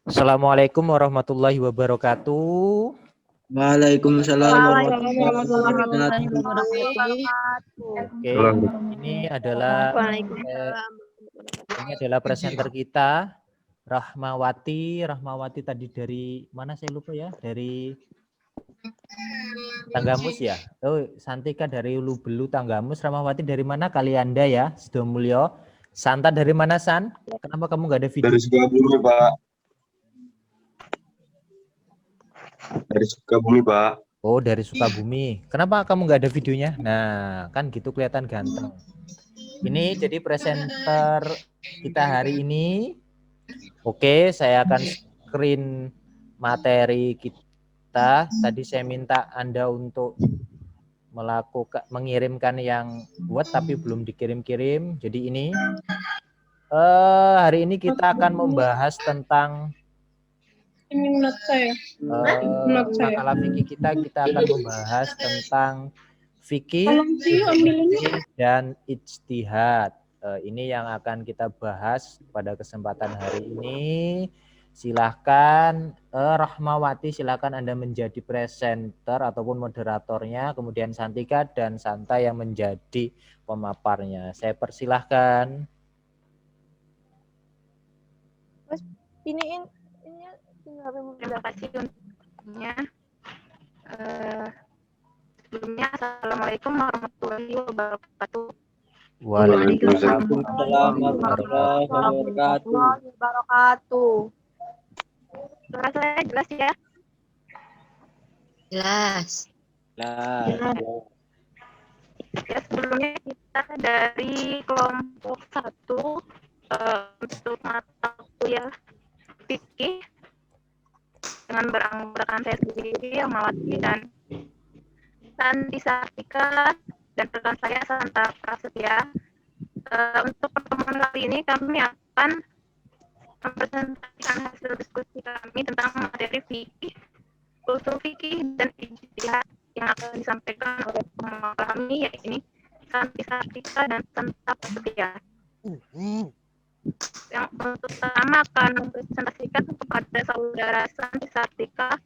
Assalamualaikum warahmatullahi wabarakatuh. Waalaikumsalam Warahmatullahi warahmatullahi wabarakatuh. Oke, ini adalah presenter kita, Rahmawati. Rahmawati tadi dari mana saya lupa ya? Dari Tanggamus ya? Oh, Santika dari Ulu Belu Tanggamus. Rahmawati dari mana? Kalianda ya, Sidomulyo. Santa dari mana, San? Kenapa kamu nggak ada video? Dari Sukabumi, Pak. Dari Sukabumi, Pak. Oh, dari Sukabumi. Kenapa kamu nggak ada videonya? Nah, kan gitu kelihatan ganteng. Ini jadi presenter kita hari ini. Oke, saya akan screen materi kita. Tadi saya minta Anda untuk mengirimkan yang buat tapi belum dikirim-kirim. Jadi ini hari ini kita akan membahas tentang makalah fikih kita akan membahas tentang fikih dan ijtihad. Ini yang akan kita bahas pada kesempatan hari ini. Silahkan Rahmawati, silahkan Anda menjadi presenter ataupun moderatornya, kemudian Santika dan Santa yang menjadi pemaparnya. Saya persilahkan. Iniin terima kasih untuknya. Sebelumnya Assalamualaikum warahmatullahi wabarakatuh. Waalaikumsalam warahmatullahi wabarakatuh. Suara saya jelas ya? Jelas. Ya, sebelumnya kita dari kelompok 1 untuk mata kuliah fikih dengan beranggotakan saya sendiri, Rahmawati dan Santi Sartika dan rekan saya Santa Prasetya. Untuk pertemuan kali ini kami akan mempresentasikan hasil diskusi kami tentang materi fikih, usul fikih dan ijtihad yang akan disampaikan oleh pemaparan kami, yaitu Santi Sartika dan Santa Prasetya. Yang pertama akan mempresentasikan kepada saudara Santi Sartika.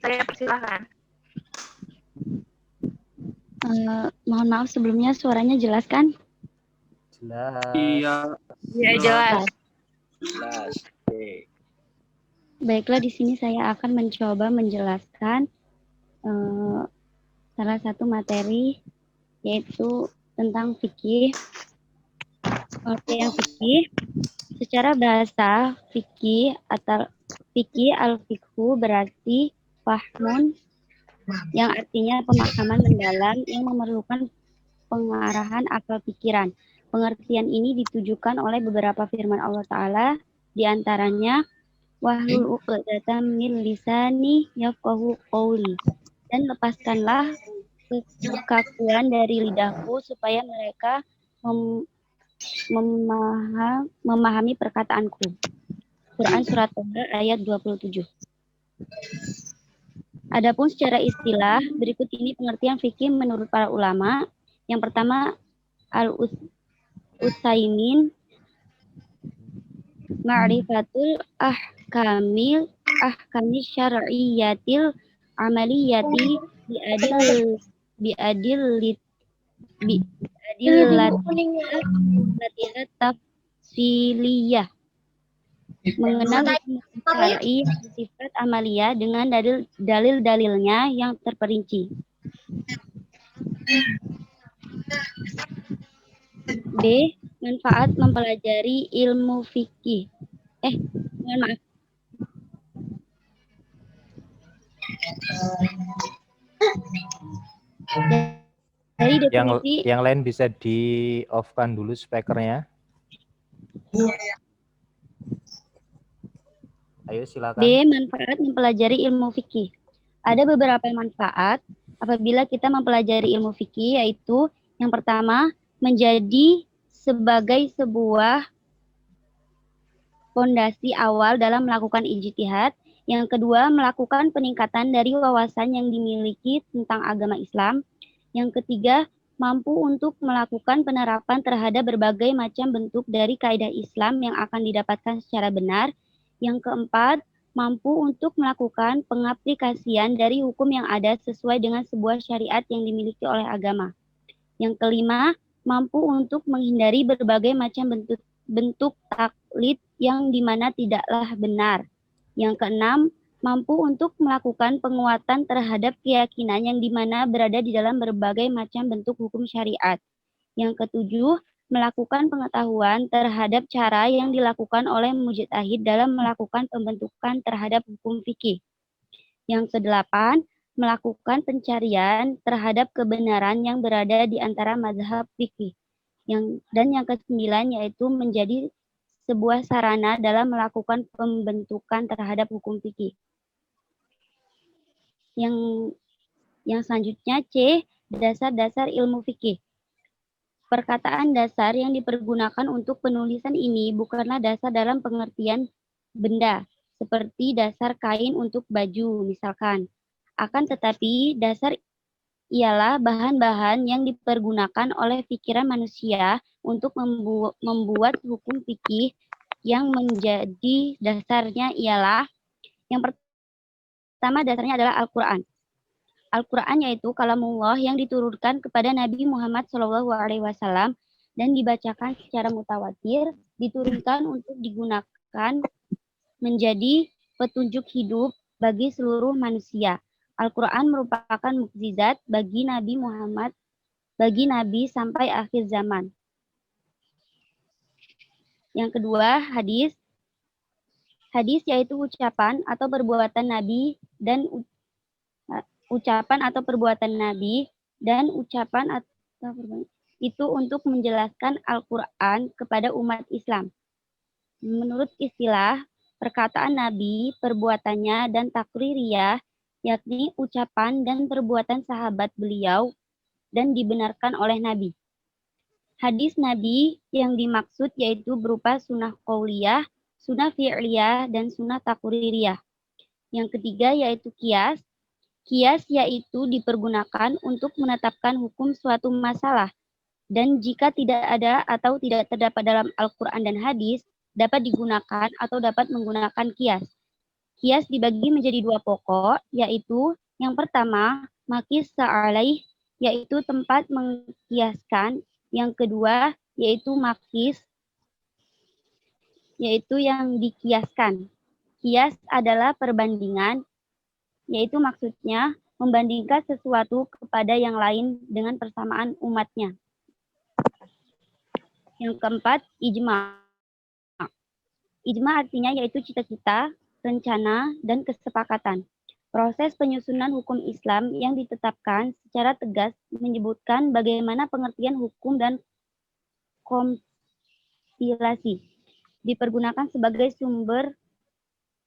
Saya persilahkan. Mohon maaf sebelumnya, suaranya jelas kan? Jelas. Iya. Ya, jelas. Jelas. Oke. Baiklah, di sini saya akan mencoba menjelaskan salah satu materi, yaitu tentang fikih. Pengertian fikih secara bahasa, fikih atau fikih al-fikhu berarti fahmun, yang artinya pemahaman mendalam yang memerlukan pengarahan akal pikiran. Pengertian ini ditujukan oleh beberapa firman Allah Ta'ala, diantaranya wahlul uqdatam min lisani yafqahu qawli, dan lepaskanlah kekakuan dari lidahku supaya mereka memahami perkataanku. Quran Surat Toha ayat 27. Adapun secara istilah, berikut ini pengertian fikih menurut para ulama. Yang pertama, Al-Utsaimin, ma'rifatul ahkami syar'iyyatil amaliyati biadillatiha tafsiliyah, mengenal syar'i sifat amalia dengan dalil-dalilnya yang terperinci. B. Manfaat mempelajari ilmu fikih. Mohon maaf. Dari definisi yang lain bisa di off-kan dulu speakernya. Ayo silakan. B. Manfaat mempelajari ilmu fikih. Ada beberapa manfaat apabila kita mempelajari ilmu fikih, yaitu yang pertama, menjadi sebagai sebuah fondasi awal dalam melakukan ijtihad. Yang kedua, melakukan peningkatan dari wawasan yang dimiliki tentang agama Islam. Yang ketiga, mampu untuk melakukan penerapan terhadap berbagai macam bentuk dari kaidah Islam yang akan didapatkan secara benar. Yang keempat, mampu untuk melakukan pengaplikasian dari hukum yang ada sesuai dengan sebuah syariat yang dimiliki oleh agama. Yang kelima, mampu untuk menghindari berbagai macam bentuk taklid yang dimana tidaklah benar. Yang keenam, mampu untuk melakukan penguatan terhadap keyakinan yang dimana berada di dalam berbagai macam bentuk hukum syariat. Yang ketujuh, melakukan pengetahuan terhadap cara yang dilakukan oleh mujtahid dalam melakukan pembentukan terhadap hukum fikih. Yang kedelapan, melakukan pencarian terhadap kebenaran yang berada di antara mazhab fikih. Dan yang kesembilan yaitu menjadi sebuah sarana dalam melakukan pembentukan terhadap hukum fikih. Yang selanjutnya C, dasar-dasar ilmu fikih. Perkataan dasar yang dipergunakan untuk penulisan ini bukanlah dasar dalam pengertian benda, seperti dasar kain untuk baju misalkan. Akan tetapi dasar ialah bahan-bahan yang dipergunakan oleh pikiran manusia untuk membuat hukum fikih yang menjadi dasarnya ialah yang pertama dasarnya adalah Al-Quran. Al-Quran yaitu kalamullah yang diturunkan kepada Nabi Muhammad SAW dan dibacakan secara mutawatir, diturunkan untuk digunakan menjadi petunjuk hidup bagi seluruh manusia. Al-Quran merupakan mukjizat bagi Nabi Muhammad, bagi Nabi sampai akhir zaman. Yang kedua, hadis. Hadis yaitu ucapan atau perbuatan Nabi dan ucapan atau perbuatan Nabi dan ucapan atau itu untuk menjelaskan Al-Quran kepada umat Islam. Menurut istilah, perkataan Nabi, perbuatannya, dan takririyah, yakni ucapan dan perbuatan sahabat beliau dan dibenarkan oleh Nabi. Hadis Nabi yang dimaksud yaitu berupa sunnah qauliyah, sunnah fi'liyah, dan sunnah takririyah. Yang ketiga yaitu qiyas. Qiyas yaitu dipergunakan untuk menetapkan hukum suatu masalah, dan jika tidak ada atau tidak terdapat dalam Al-Quran dan hadis, dapat digunakan atau dapat menggunakan qiyas. Qiyas dibagi menjadi dua pokok, yaitu yang pertama, maqis sa'alaih, yaitu tempat mengkiaskan. Yang kedua, yaitu maqis, yaitu yang dikiaskan. Qiyas adalah perbandingan, yaitu maksudnya membandingkan sesuatu kepada yang lain dengan persamaan umatnya. Yang keempat, ijma. Ijma artinya yaitu cita-cita, rencana, dan kesepakatan. Proses penyusunan hukum Islam yang ditetapkan secara tegas menyebutkan bagaimana pengertian hukum dan kompilasi. Dipergunakan sebagai sumber.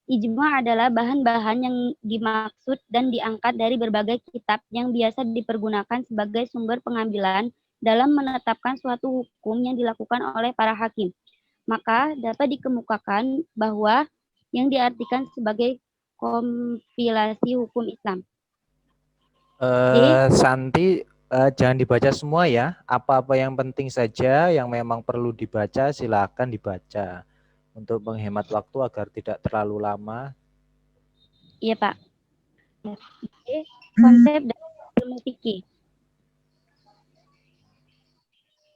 Ijma adalah bahan-bahan yang dimaksud dan diangkat dari berbagai kitab yang biasa dipergunakan sebagai sumber pengambilan dalam menetapkan suatu hukum yang dilakukan oleh para hakim. Maka dapat dikemukakan bahwa yang diartikan sebagai kompilasi hukum Islam. Santi, jangan dibaca semua ya. Apa-apa yang penting saja yang memang perlu dibaca, silakan dibaca. Untuk menghemat waktu agar tidak terlalu lama. Iya, Pak. Konsep dari ilmu fikih.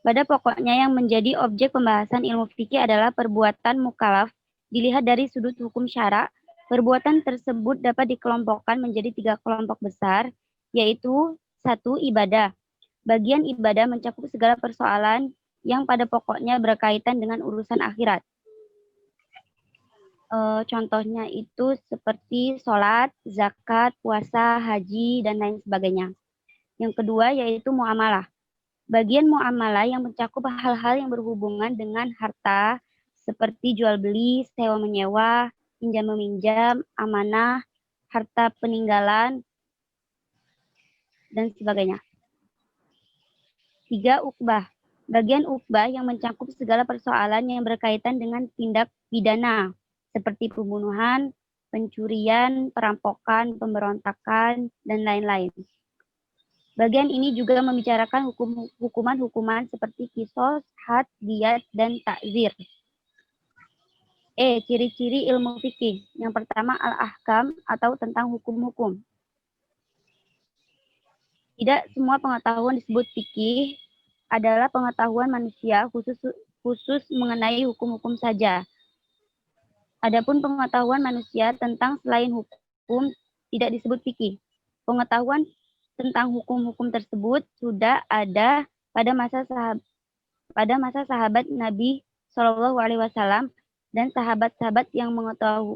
Pada pokoknya yang menjadi objek pembahasan ilmu fikih adalah perbuatan mukallaf. Dilihat dari sudut hukum syara, perbuatan tersebut dapat dikelompokkan menjadi 3 kelompok besar, yaitu 1. Ibadah. Bagian ibadah mencakup segala persoalan yang pada pokoknya berkaitan dengan urusan akhirat. Contohnya itu seperti sholat, zakat, puasa, haji, dan lain sebagainya. Yang kedua yaitu muamalah. Bagian muamalah yang mencakup hal-hal yang berhubungan dengan harta, seperti jual beli, sewa menyewa, pinjam meminjam, amanah, harta peninggalan, dan sebagainya. 3. Uqbah. Bagian uqbah yang mencakup segala persoalan yang berkaitan dengan tindak pidana, seperti pembunuhan, pencurian, perampokan, pemberontakan, dan lain-lain. Bagian ini juga membicarakan hukuman-hukuman seperti qisas, had, diyat, dan ta'zir. Ciri-ciri ilmu fikih. Yang pertama al-ahkam atau tentang hukum-hukum. Tidak semua pengetahuan disebut fikih adalah pengetahuan manusia khusus mengenai hukum-hukum saja. Adapun pengetahuan manusia tentang selain hukum tidak disebut fikih. Pengetahuan tentang hukum-hukum tersebut sudah ada pada masa sahabat Nabi Shallallahu Alaihi Wasallam dan sahabat-sahabat yang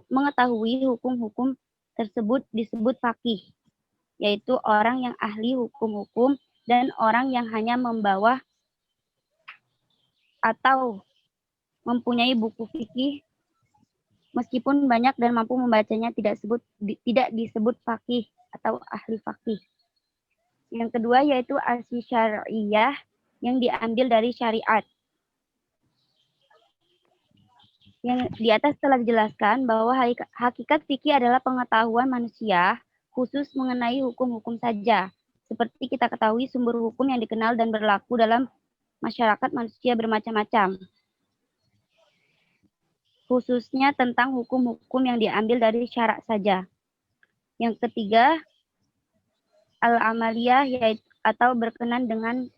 mengetahui hukum-hukum tersebut disebut faqih, yaitu orang yang ahli hukum-hukum dan orang yang hanya membawa atau mempunyai buku fikih meskipun banyak dan mampu membacanya tidak disebut faqih atau ahli faqih. Yang kedua yaitu asy-syar'iyyah yang diambil dari syariat. Yang di atas telah dijelaskan bahwa hakikat fikih adalah pengetahuan manusia khusus mengenai hukum-hukum saja. Seperti kita ketahui sumber hukum yang dikenal dan berlaku dalam masyarakat manusia bermacam-macam. Khususnya tentang hukum-hukum yang diambil dari syarak saja. Yang ketiga, al-amaliyah yaitu atau berkenan dengan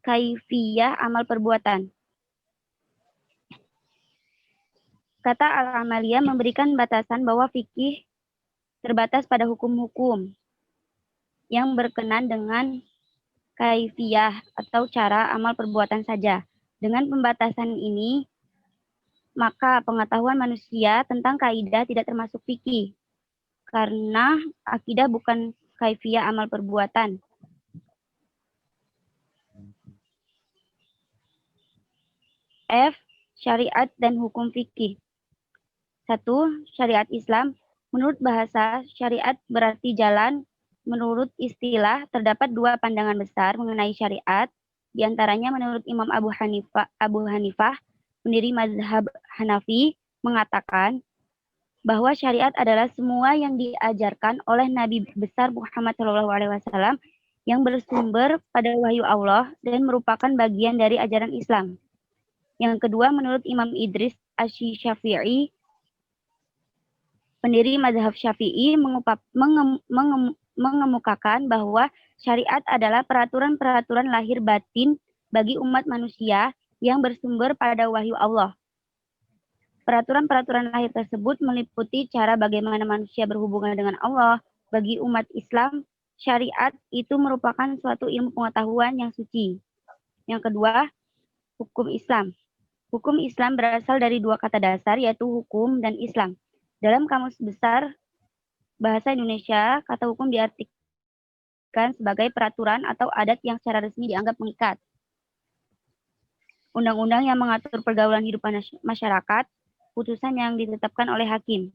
kaifiyah amal perbuatan. Kata al-amaliyah memberikan batasan bahwa fikih terbatas pada hukum-hukum yang berkenan dengan kaifiyah atau cara amal perbuatan saja. Dengan pembatasan ini, maka pengetahuan manusia tentang kaidah tidak termasuk fikih, karena akidah bukan kaifiyah amal perbuatan. F. Syariat dan hukum fikih. 1. Syariat Islam. Menurut bahasa, syariat berarti jalan. Menurut istilah, terdapat dua pandangan besar mengenai syariat. Di antaranya menurut Imam Abu Hanifah, pendiri mazhab Hanafi, mengatakan bahwa syariat adalah semua yang diajarkan oleh Nabi besar Muhammad SAW yang bersumber pada wahyu Allah dan merupakan bagian dari ajaran Islam. Yang kedua, menurut Imam Idris Asy-Syafi'i, pendiri mazhab Syafi'i, mengemukakan bahwa syariat adalah peraturan-peraturan lahir batin bagi umat manusia yang bersumber pada wahyu Allah. Peraturan-peraturan lahir tersebut meliputi cara bagaimana manusia berhubungan dengan Allah. Bagi umat Islam, syariat itu merupakan suatu ilmu pengetahuan yang suci. Yang kedua, hukum Islam. Hukum Islam berasal dari dua kata dasar, yaitu hukum dan Islam. Dalam Kamus Besar Bahasa Indonesia, kata hukum diartikan sebagai peraturan atau adat yang secara resmi dianggap mengikat. Undang-undang yang mengatur pergaulan hidup masyarakat, putusan yang ditetapkan oleh hakim.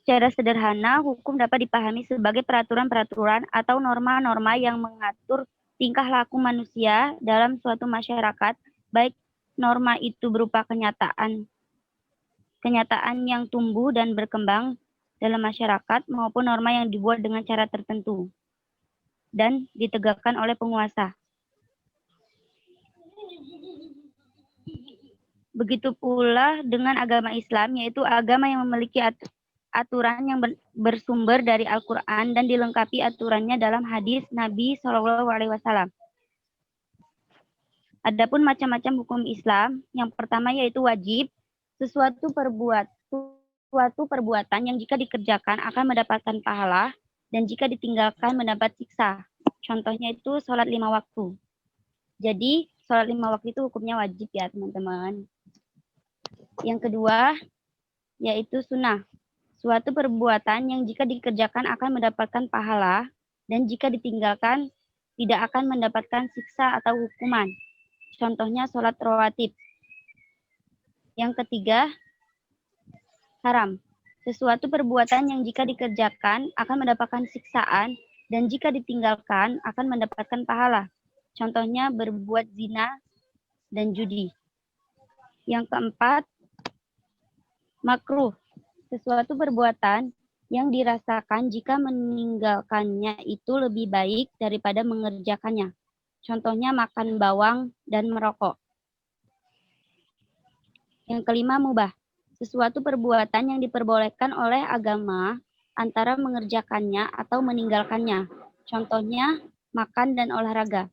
Secara sederhana, hukum dapat dipahami sebagai peraturan-peraturan atau norma-norma yang mengatur tingkah laku manusia dalam suatu masyarakat, baik norma itu berupa kenyataan yang tumbuh dan berkembang dalam masyarakat maupun norma yang dibuat dengan cara tertentu dan ditegakkan oleh penguasa. Begitu pula dengan agama Islam, yaitu agama yang memiliki aturan yang bersumber dari Al-Quran dan dilengkapi aturannya dalam hadis Nabi SAW. Adapun macam-macam hukum Islam, yang pertama yaitu wajib, suatu perbuatan yang jika dikerjakan akan mendapatkan pahala dan jika ditinggalkan mendapat siksa. Contohnya itu sholat 5 waktu. Jadi sholat 5 waktu itu hukumnya wajib ya teman-teman. Yang kedua yaitu sunnah. Suatu perbuatan yang jika dikerjakan akan mendapatkan pahala dan jika ditinggalkan tidak akan mendapatkan siksa atau hukuman. Contohnya sholat rawatib. Yang ketiga, haram. Sesuatu perbuatan yang jika dikerjakan akan mendapatkan siksaan dan jika ditinggalkan akan mendapatkan pahala. Contohnya berbuat zina dan judi. Yang keempat, makruh. Sesuatu perbuatan yang dirasakan jika meninggalkannya itu lebih baik daripada mengerjakannya. Contohnya makan bawang dan merokok. Yang kelima, mubah. Sesuatu perbuatan yang diperbolehkan oleh agama antara mengerjakannya atau meninggalkannya. Contohnya, makan dan olahraga.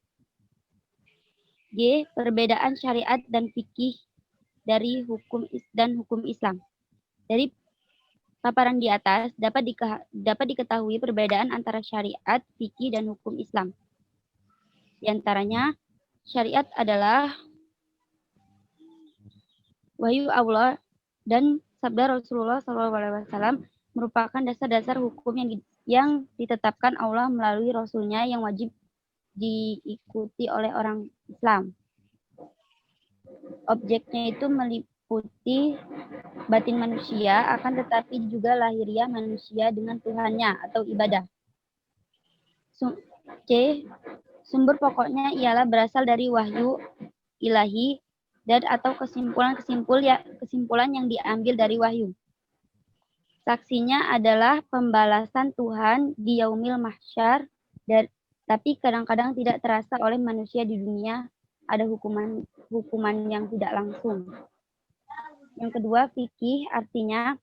G. Perbedaan syariat dan fikih dari hukum Islam. Dari paparan di atas dapat diketahui perbedaan antara syariat, fikih, dan hukum Islam. Di antaranya, syariat adalah wahyu Allah dan sabda Rasulullah SAW merupakan dasar-dasar hukum yang ditetapkan Allah melalui Rasulnya yang wajib diikuti oleh orang Islam. Objeknya itu meliputi batin manusia, akan tetapi juga lahiriah manusia dengan Tuhannya atau ibadah. C. Sumber pokoknya ialah berasal dari wahyu ilahi dan atau kesimpulan yang diambil dari wahyu. Saksinya adalah pembalasan Tuhan di yaumil mahsyar, tapi kadang-kadang tidak terasa oleh manusia di dunia, ada hukuman yang tidak langsung. Yang kedua, fikih artinya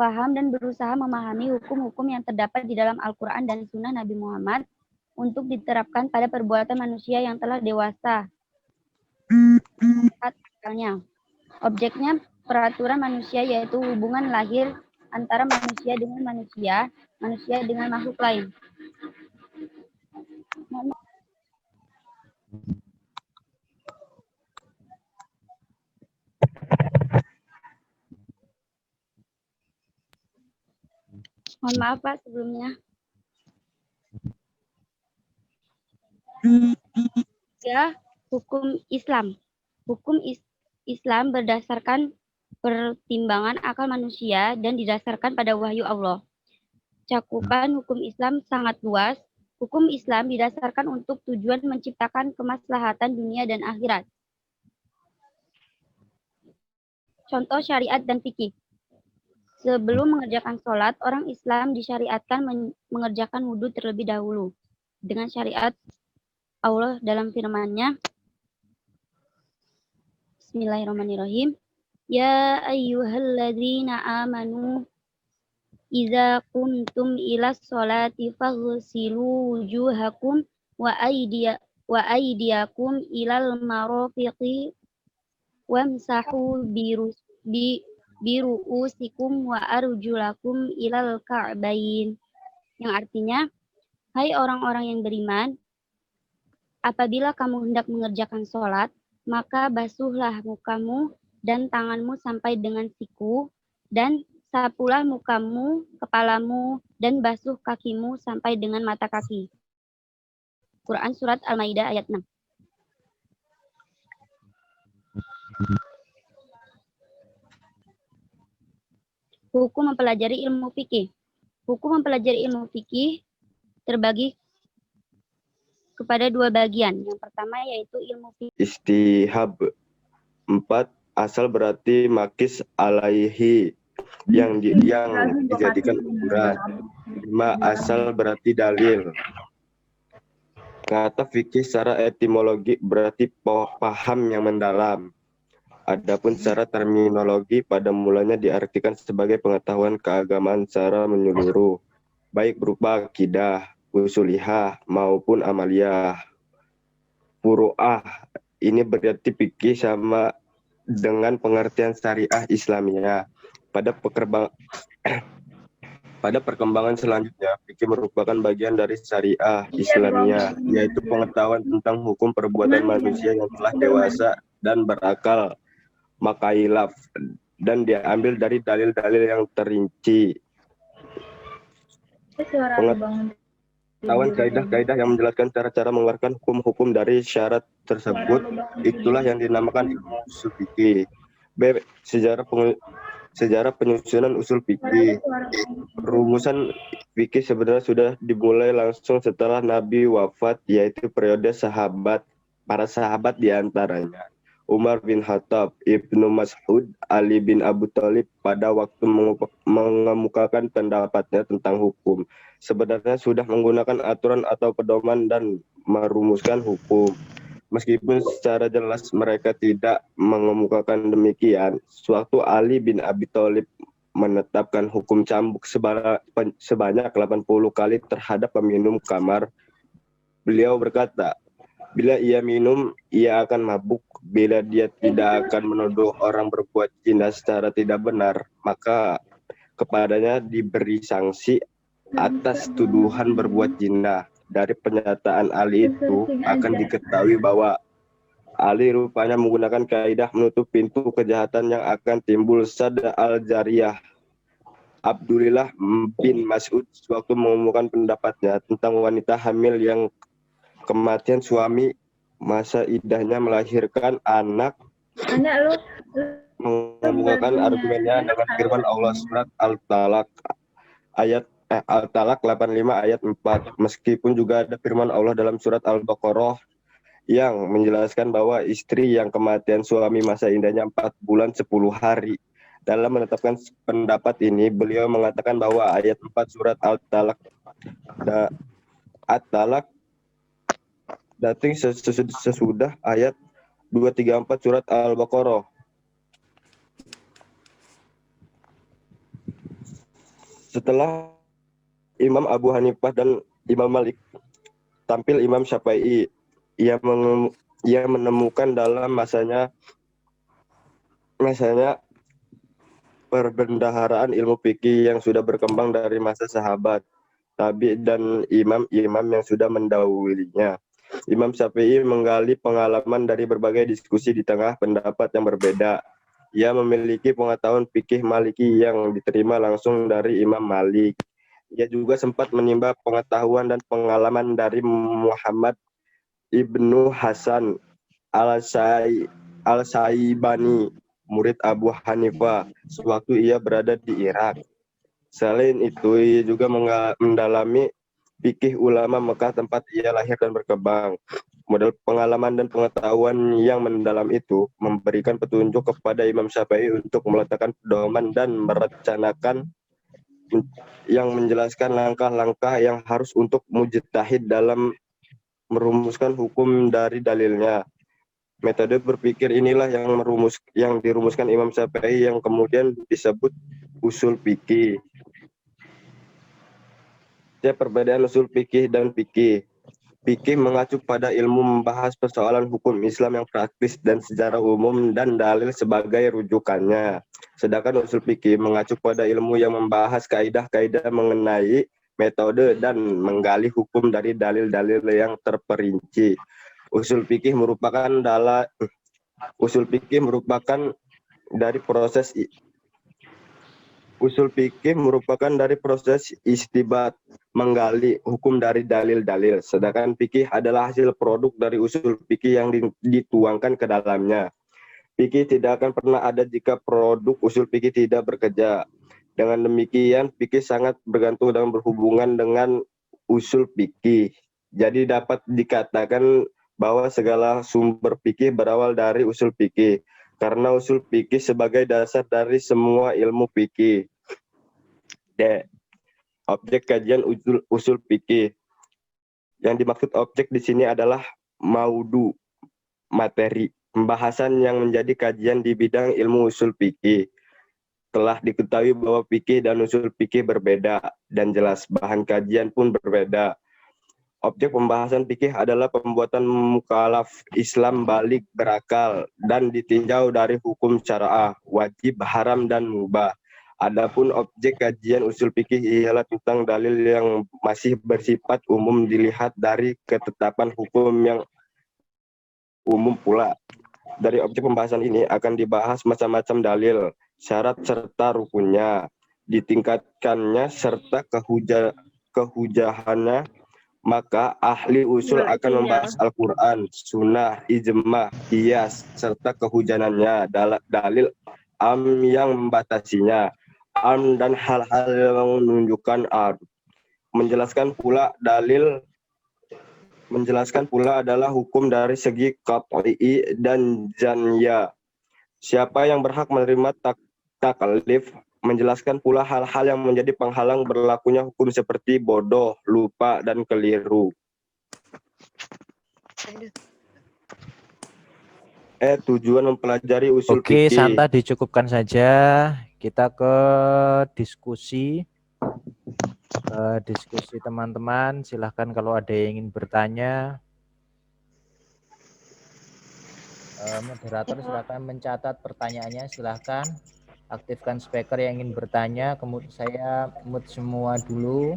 paham dan berusaha memahami hukum-hukum yang terdapat di dalam Al-Quran dan Sunnah Nabi Muhammad untuk diterapkan pada perbuatan manusia yang telah dewasa. Objeknya peraturan manusia, yaitu hubungan lahir antara manusia dengan manusia dengan makhluk lain. Mohon maaf Pak sebelumnya. Ya, hukum Islam. Hukum Islam berdasarkan pertimbangan akal manusia dan didasarkan pada wahyu Allah. Cakupan hukum Islam sangat luas. Hukum Islam didasarkan untuk tujuan menciptakan kemaslahatan dunia dan akhirat. Contoh syariat dan fikih. Sebelum mengerjakan sholat, orang Islam disyariatkan mengerjakan wudhu terlebih dahulu. Dengan syariat Allah dalam firman-Nya, Bismillahirrahmanirrahim. Ya ayyuhalladzina amanu idza qumtum ilas sholati faghsilu wujuhakum wa aydiyakum ilal marafiqi wamsahu biru'usikum wa arjulakum ilal ka'bain. Yang artinya, hai orang-orang yang beriman, apabila kamu hendak mengerjakan sholat, maka basuhlah mukamu dan tanganmu sampai dengan siku, dan sapulah mukamu, kepalamu, dan basuh kakimu sampai dengan mata kaki. Quran Surat Al-Maidah ayat 6. Hukum mempelajari ilmu fikih. Hukum mempelajari ilmu fikih terbagi kepada dua bagian. Yang pertama yaitu ilmu fikih. Istihab. 4. Asal berarti makis alaihi, yang dijadikan ukuran. 5. Asal berarti dalil. Kata fikih secara etimologi berarti paham yang mendalam. Adapun secara terminologi pada mulanya diartikan sebagai pengetahuan keagamaan secara menyeluruh, baik berupa akidah, usuliyah maupun amaliyah. Furu'ah ini berarti fikih sama dengan pengertian syariah Islamiyah. Pada perkembangan selanjutnya, fikih merupakan bagian dari syariah Islamiyah, yaitu pengetahuan tentang hukum perbuatan manusia yang telah dewasa dan berakal, makailaf, dan diambil dari dalil-dalil yang terinci. Pengetahuan kaidah-kaidah yang menjelaskan cara-cara mengeluarkan hukum-hukum dari syarat tersebut, itulah yang dinamakan ilmu usul fikih. B. Sejarah penyusunan usul fikih. Rumusan fikih sebenarnya sudah dimulai langsung setelah Nabi wafat, yaitu periode para sahabat diantaranya Umar bin Khattab, Ibnu Mas'ud, Ali bin Abu Thalib pada waktu mengemukakan pendapatnya tentang hukum. Sebenarnya sudah menggunakan aturan atau pedoman dan merumuskan hukum. Meskipun secara jelas mereka tidak mengemukakan demikian, sewaktu Ali bin Abi Thalib menetapkan hukum cambuk sebanyak 80 kali terhadap peminum khamar, beliau berkata, bila ia minum, ia akan mabuk. Bila dia tidak akan menuduh orang berbuat zina secara tidak benar, maka kepadanya diberi sanksi atas tuduhan berbuat zina. Dari pernyataan Ali itu akan diketahui bahwa Ali rupanya menggunakan kaidah menutup pintu kejahatan yang akan timbul. Sad al-Jariyah Abdullah bin Mas'ud waktu mengumumkan pendapatnya tentang wanita hamil yang kematian suami masa idahnya melahirkan anak, mengemukakan argumennya dengan firman Allah surat Al-Talaq ayat Al-Talaq 85 ayat 4. Meskipun juga ada firman Allah dalam surat Al-Baqarah yang menjelaskan bahwa istri yang kematian suami masa idahnya 4 bulan 10 hari. Dalam menetapkan pendapat ini, beliau mengatakan bahwa ayat 4 surat Al-Talaq dating sesudah ayat 234 surat Al-Baqarah. Setelah Imam Abu Hanifah dan Imam Malik, tampil Imam Syafi'i. Ia menemukan dalam masanya perbendaharaan ilmu fikih yang sudah berkembang dari masa sahabat, tabi dan imam-imam yang sudah mendahulunya. Imam Syafi'i menggali pengalaman dari berbagai diskusi di tengah pendapat yang berbeda. Ia memiliki pengetahuan fikih Maliki yang diterima langsung dari Imam Malik. Ia juga sempat menimba pengetahuan dan pengalaman dari Muhammad Ibnu Hasan al-Syaibani, murid Abu Hanifah, sewaktu ia berada di Irak. Selain itu, ia juga mendalami fikih ulama Mekah tempat ia lahir dan berkembang. Model pengalaman dan pengetahuan yang mendalam itu memberikan petunjuk kepada Imam Syafi'i untuk meletakkan pedoman dan merencanakan yang menjelaskan langkah-langkah yang harus untuk mujtahid dalam merumuskan hukum dari dalilnya. Metode berpikir inilah yang dirumuskan Imam Syafi'i yang kemudian disebut usul fikih. Setiap perbedaan usul fikih dan fikih. Fikih mengacu pada ilmu membahas persoalan hukum Islam yang praktis dan sejarah umum dan dalil sebagai rujukannya. Sedangkan usul fikih mengacu pada ilmu yang membahas kaidah-kaidah mengenai metode dan menggali hukum dari dalil-dalil yang terperinci. Usul fikih merupakan dari proses istibat, menggali hukum dari dalil-dalil. Sedangkan fikih adalah hasil produk dari usul fikih yang dituangkan ke dalamnya. Fikih tidak akan pernah ada jika produk usul fikih tidak bekerja. Dengan demikian, fikih sangat bergantung dan berhubungan dengan usul fikih. Jadi dapat dikatakan bahwa segala sumber fikih berawal dari usul fikih, karena usul fikih sebagai dasar dari semua ilmu fikih. D. Objek kajian usul fikih. Yang dimaksud objek di sini adalah maudu, materi, pembahasan yang menjadi kajian di bidang ilmu usul fikih. Telah diketahui bahwa fikih dan usul fikih berbeda dan jelas bahan kajian pun berbeda. Objek pembahasan fikih adalah pembuatan mukallaf Islam balik berakal dan ditinjau dari hukum syara'ah, wajib, haram, dan mubah. Adapun objek kajian usul fikih ialah tentang dalil yang masih bersifat umum dilihat dari ketetapan hukum yang umum pula. Dari objek pembahasan ini akan dibahas macam-macam dalil, syarat serta rukunnya, ditingkatkannya serta kehujahannya. Maka ahli usul akan membahas Al-Quran, sunnah, ijma', qiyas, serta kehujanannya, dalil am yang membatasinya, am dan hal-hal yang menunjukkan am. Menjelaskan pula adalah hukum dari segi qat'i dan janya. Siapa yang berhak menerima taklif, menjelaskan pula hal-hal yang menjadi penghalang berlakunya hukum seperti bodoh, lupa, dan keliru. Tujuan mempelajari usul Oke, fikih. santai dicukupkan saja. Kita ke diskusi. Diskusi teman-teman. Silahkan kalau ada yang ingin bertanya. Moderator silahkan mencatat pertanyaannya. Silahkan aktifkan speaker yang ingin bertanya. Kemudian saya mute semua dulu.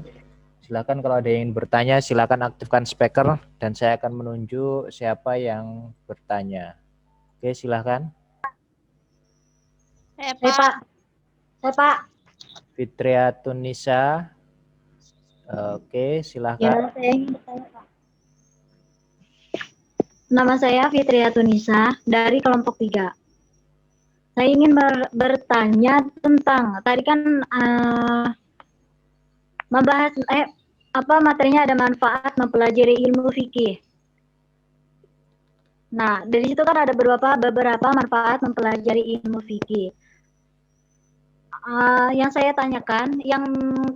Silakan kalau ada yang ingin bertanya, silakan aktifkan speaker dan saya akan menunjuk siapa yang bertanya. Oke, silakan. Saya Pak. Fitriatun Nisa. Oke, silakan. Saya ingin bertanya, Pak. Nama saya Fitriatun Nisa dari kelompok 3. Saya ingin bertanya tentang tadi kan membahas materinya ada manfaat mempelajari ilmu fikih. Nah, dari situ kan ada beberapa manfaat mempelajari ilmu fikih. Yang saya tanyakan, yang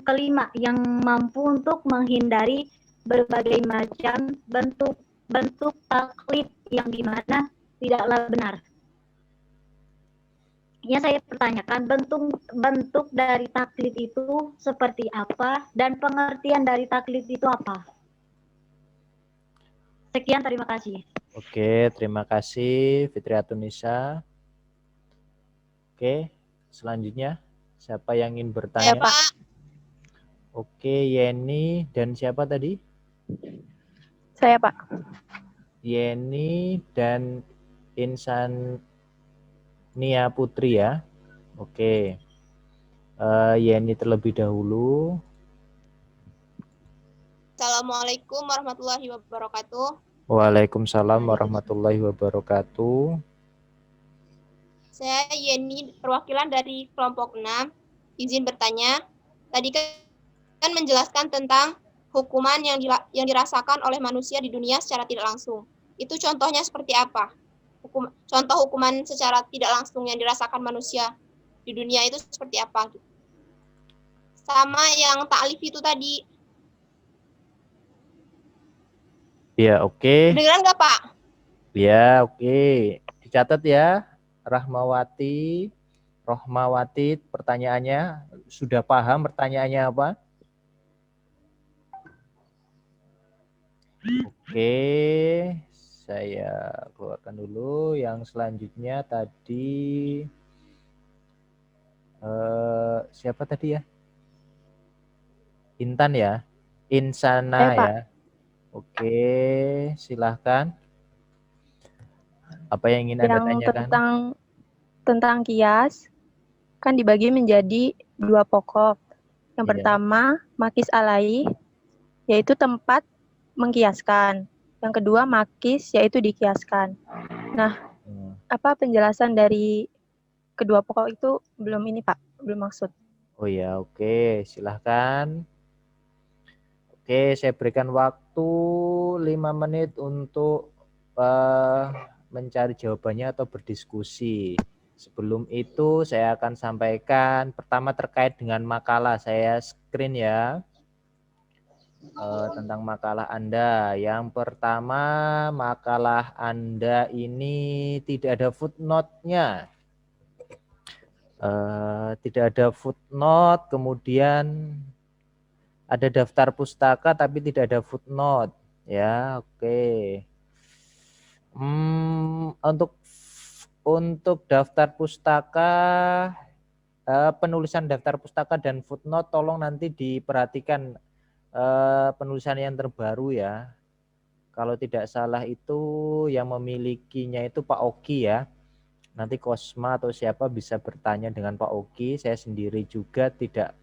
kelima, yang mampu untuk menghindari berbagai macam bentuk taklid yang dimana tidaklah benar. Yang saya pertanyakan, bentuk dari taklid itu seperti apa dan pengertian dari taklid itu apa? Sekian, terima kasih. Oke, terima kasih Fitriatun Nisa. Oke, selanjutnya siapa yang ingin bertanya? Saya Pak. Oke, Yeni dan siapa tadi? Saya Pak. Yeni dan Insania Putri ya. Oke. Yeni terlebih dahulu. Assalamualaikum warahmatullahi wabarakatuh. Waalaikumsalam warahmatullahi wabarakatuh. Saya Yeni, perwakilan dari kelompok 6. Izin bertanya, tadi kan menjelaskan tentang hukuman yang dirasakan oleh manusia di dunia secara tidak langsung. Itu contohnya seperti apa? Contoh hukuman secara tidak langsung yang dirasakan manusia di dunia itu seperti apa? Sama yang ta'lif itu tadi. Ya, oke. Dengeran nggak, Pak? Ya, oke. Dicatat ya, Rohmawati, pertanyaannya. Sudah paham pertanyaannya apa? Oke, saya keluarkan dulu. Yang selanjutnya tadi, siapa tadi ya? Intan ya? Insana ya? Oke, silahkan. Apa yang ingin Anda tanyakan? Tentang kias kan dibagi menjadi 2 pokok. Yang pertama makis alai, yaitu tempat mengkiaskan. Yang kedua makis, yaitu dikiaskan. Nah, apa penjelasan dari kedua pokok itu belum ini Pak, belum maksud. Oh ya, oke, silahkan. Oke, saya berikan waktu 5 menit untuk mencari jawabannya atau berdiskusi. Sebelum itu saya akan sampaikan pertama terkait dengan makalah. Saya screen ya tentang makalah Anda. Yang pertama, makalah Anda ini tidak ada footnote-nya. Tidak ada footnote, kemudian ada daftar pustaka tapi tidak ada footnote ya. Oke. Untuk daftar pustaka, penulisan daftar pustaka dan footnote tolong nanti diperhatikan penulisan yang terbaru ya. Kalau tidak salah itu yang memilikinya itu Pak Oki ya. Nanti Kosma atau siapa bisa bertanya dengan Pak Oki. Saya sendiri juga tidak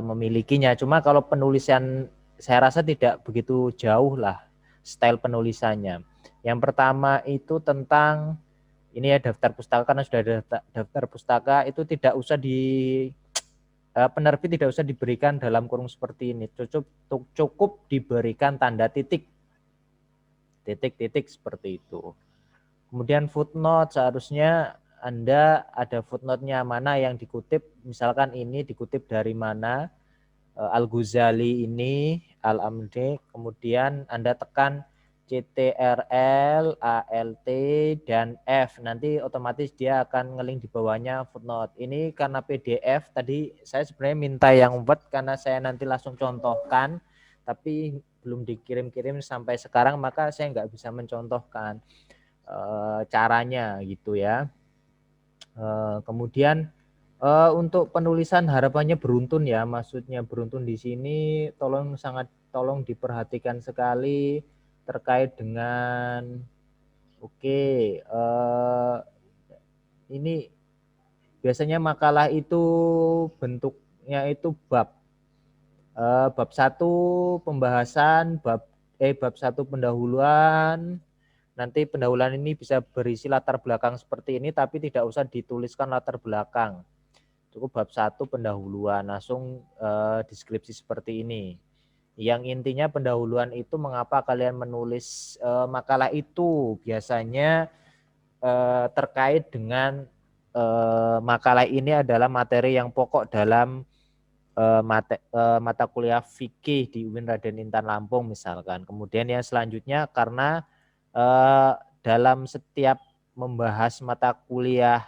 memilikinya. Cuma kalau penulisan saya rasa tidak begitu jauh lah style penulisannya. Yang pertama itu tentang ini ya daftar pustaka, karena sudah ada daftar pustaka itu tidak usah penerbit tidak usah diberikan dalam kurung seperti ini. Cukup diberikan tanda titik seperti itu. Kemudian footnote, seharusnya Anda ada footnote-nya mana yang dikutip, misalkan ini dikutip dari mana, Al-Ghazali ini, Al-Amdi, kemudian Anda tekan CTRL, ALT, dan F. Nanti otomatis dia akan nge-link di bawahnya footnote. Ini karena PDF, tadi saya sebenarnya minta yang Word karena saya nanti langsung contohkan, tapi belum dikirim-kirim sampai sekarang, maka saya nggak bisa mencontohkan caranya gitu ya. Kemudian untuk penulisan harapannya beruntun ya, maksudnya beruntun di sini tolong diperhatikan sekali terkait dengan ini biasanya makalah itu bentuknya itu bab 1 pembahasan, bab 1 pendahuluan. Nanti pendahuluan ini bisa berisi latar belakang seperti ini, tapi tidak usah dituliskan latar belakang. Cukup bab 1 pendahuluan, langsung deskripsi seperti ini. Yang intinya pendahuluan itu mengapa kalian menulis makalah itu. Biasanya terkait dengan makalah ini adalah materi yang pokok dalam mata kuliah fikih di UIN Raden Intan Lampung misalkan. Kemudian yang selanjutnya karena dalam setiap membahas mata kuliah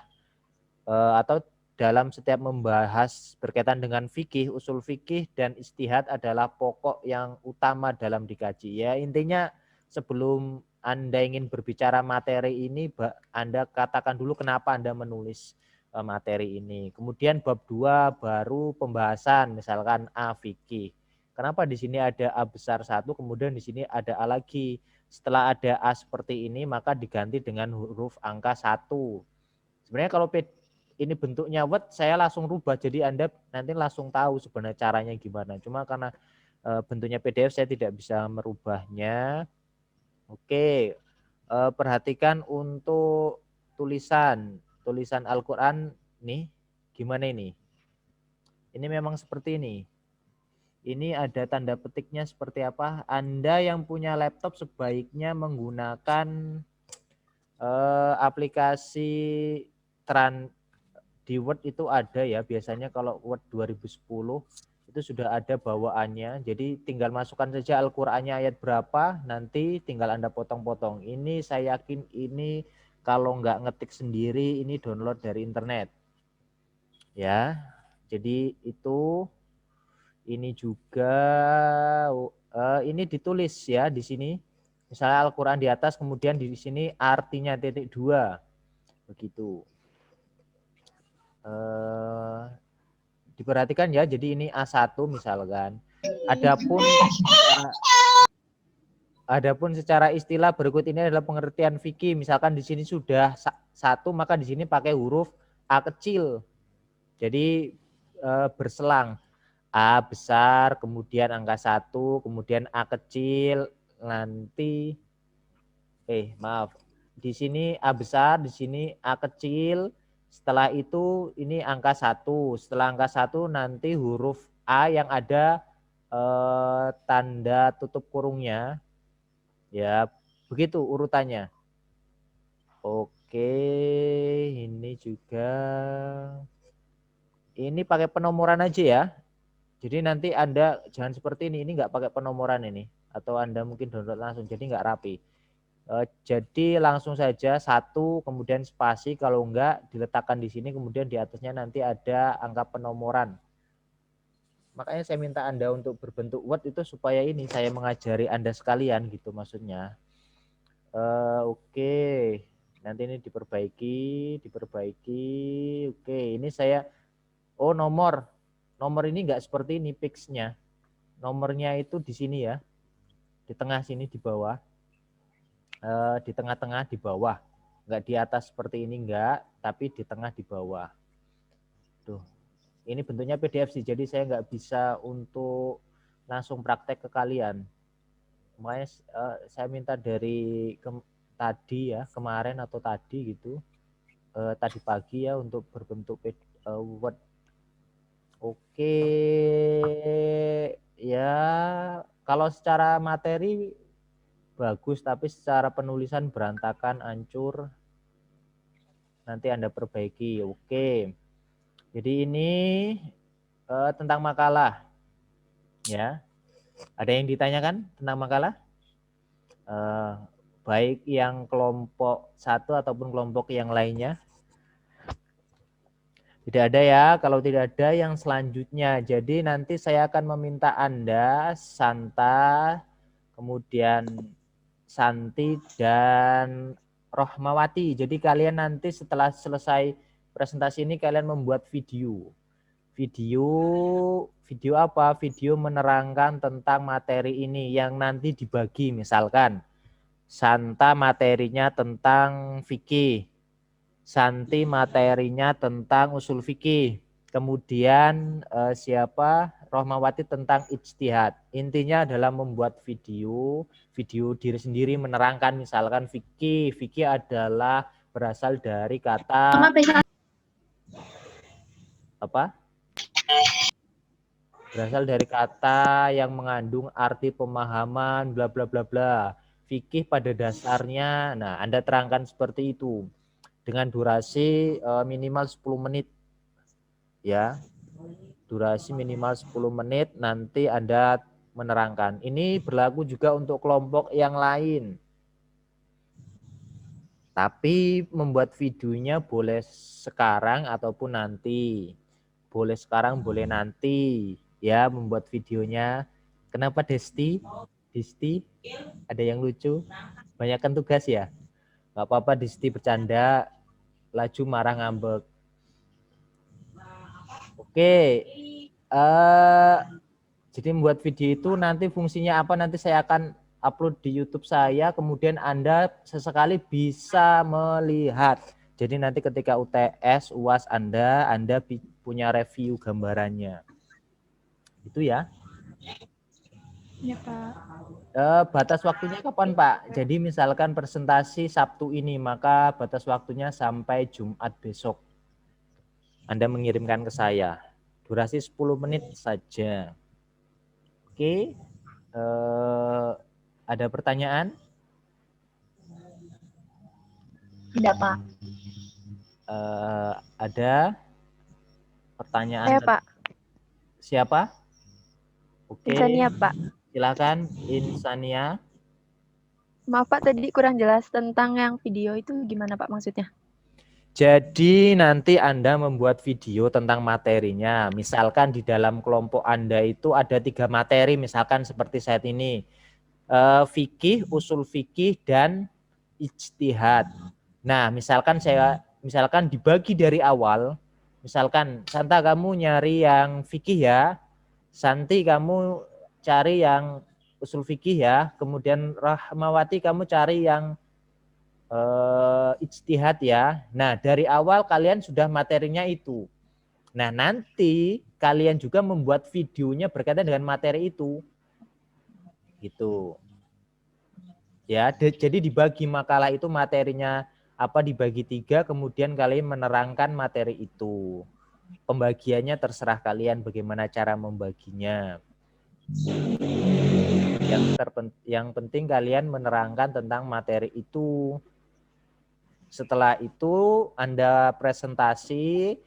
atau dalam setiap membahas berkaitan dengan fikih, usul fikih dan ijtihad adalah pokok yang utama dalam dikaji. Ya intinya sebelum Anda ingin berbicara materi ini, Anda katakan dulu kenapa Anda menulis materi ini. Kemudian bab 2 baru pembahasan, misalkan A fikih. Kenapa di sini ada A besar 1, kemudian di sini ada A lagi. Setelah ada A seperti ini, maka diganti dengan huruf angka 1. Sebenarnya kalau ini bentuknya Word, saya langsung rubah, jadi Anda nanti langsung tahu sebenarnya caranya gimana. Cuma karena bentuknya PDF, saya tidak bisa merubahnya. Oke, perhatikan untuk tulisan Al-Quran nih, gimana ini? Ini memang seperti ini. Ini ada tanda petiknya seperti apa? Anda yang punya laptop sebaiknya menggunakan aplikasi di Word itu ada ya, biasanya kalau Word 2010 itu sudah ada bawaannya. Jadi tinggal masukkan saja Al-Qur'annya ayat berapa, nanti tinggal Anda potong-potong. Ini saya yakin ini kalau nggak ngetik sendiri, ini download dari internet. Ya, jadi itu ini juga ini ditulis ya di sini. Misalnya Al-Qur'an di atas, kemudian di sini artinya titik 2. Begitu. Diperhatikan ya, jadi ini A1 misalkan. Adapun secara istilah berikut ini adalah pengertian fikih. Misalkan di sini sudah 1, maka di sini pakai huruf A kecil. Jadi berselang A besar, kemudian angka 1, kemudian A kecil, nanti di sini A besar, di sini A kecil. Setelah itu ini angka 1. Setelah angka 1 nanti huruf A yang ada tanda tutup kurungnya. Ya, begitu urutannya. Oke, ini juga. Ini pakai penomoran aja ya. Jadi nanti Anda jangan seperti ini nggak pakai penomoran ini. Atau Anda mungkin download langsung, jadi nggak rapi. Jadi langsung saja 1 kemudian spasi, kalau enggak diletakkan di sini kemudian di atasnya nanti ada angka penomoran. Makanya saya minta Anda untuk berbentuk Word itu supaya ini saya mengajari Anda sekalian gitu maksudnya. Oke. Nanti ini diperbaiki. Oke, ini saya nomor ini enggak seperti ini fixnya. Nomornya itu di sini ya. Di tengah sini di bawah. Di tengah-tengah di bawah, enggak di atas seperti ini enggak, tapi di tengah di bawah. Tuh, ini bentuknya PDF sih, jadi saya enggak bisa untuk langsung praktek ke kalian. Makanya saya minta dari tadi ya, kemarin atau tadi gitu, tadi pagi ya untuk berbentuk Word. Oke, ya kalau secara materi bagus, tapi secara penulisan berantakan, hancur. Nanti Anda perbaiki. Oke. Jadi ini tentang makalah. Ya. Ada yang ditanyakan tentang makalah? baik yang kelompok 1 ataupun kelompok yang lainnya? Tidak ada ya, kalau tidak ada yang selanjutnya. Jadi nanti saya akan meminta Anda, Santa, kemudian Santi, dan Rohmawati. Jadi kalian nanti setelah selesai presentasi ini kalian membuat video. Video apa? Video menerangkan tentang materi ini yang nanti dibagi. Misalkan Santa materinya tentang fikih, Santi materinya tentang usul fikih, kemudian Rohmawati tentang ijtihad. Intinya adalah membuat video diri sendiri menerangkan, misalkan fikih adalah berasal dari kata apa? Berasal dari kata yang mengandung arti pemahaman bla bla bla bla. Fikih pada dasarnya. Nah, Anda terangkan seperti itu. Dengan durasi minimal 10 menit. Ya. Durasi minimal 10 menit nanti Anda menerangkan. Ini berlaku juga untuk kelompok yang lain. Tapi membuat videonya boleh sekarang ataupun nanti. Boleh sekarang, boleh nanti. Ya, membuat videonya. Kenapa Desti? Desti? Ada yang lucu? Banyakkan tugas ya? Gak apa-apa Desti bercanda. Laju marah ngambek. Oke. Jadi membuat video itu nanti fungsinya apa? Nanti saya akan upload di YouTube saya. Kemudian Anda sesekali bisa melihat. Jadi nanti ketika UTS, UAS Anda punya review gambarannya. Itu ya. Ya, Pak. Batas waktunya kapan, Pak? Jadi misalkan presentasi Sabtu ini, maka batas waktunya sampai Jumat besok. Anda mengirimkan ke saya. Durasi 10 menit saja. Oke. Ada pertanyaan? Tidak, Pak. Ada pertanyaan? Saya, Pak. Siapa? Oke. Insania, Pak. Silakan Insania. Maaf, Pak, tadi kurang jelas tentang yang video itu gimana, Pak, maksudnya? Jadi nanti Anda membuat video tentang materinya. Misalkan di dalam kelompok Anda itu ada 3 materi, misalkan seperti saat ini. Fikih, usul fikih, dan ijtihad. Nah, misalkan dibagi dari awal, misalkan Santa kamu nyari yang fikih ya, Santi kamu cari yang usul fikih ya, kemudian Rahmawati kamu cari yang ijtihad ya. Nah, dari awal kalian sudah materinya itu. Nah, nanti kalian juga membuat videonya berkaitan dengan materi itu. Gitu. Ya, jadi dibagi makalah itu materinya apa dibagi 3, kemudian kalian menerangkan materi itu. Pembagiannya terserah kalian bagaimana cara membaginya. Yang penting kalian menerangkan tentang materi itu. Setelah itu Anda presentasi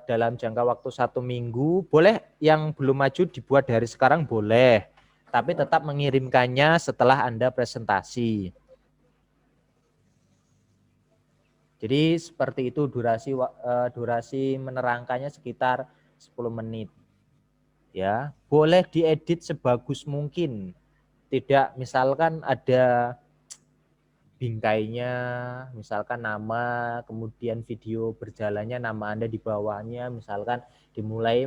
dalam jangka waktu 1 minggu. Boleh yang belum maju dibuat dari sekarang boleh. Tapi tetap mengirimkannya setelah Anda presentasi. Jadi seperti itu durasi menerangkannya sekitar 10 menit. Ya, boleh diedit sebagus mungkin. Tidak misalkan ada bingkainya, misalkan nama, kemudian video berjalannya nama Anda di bawahnya, misalkan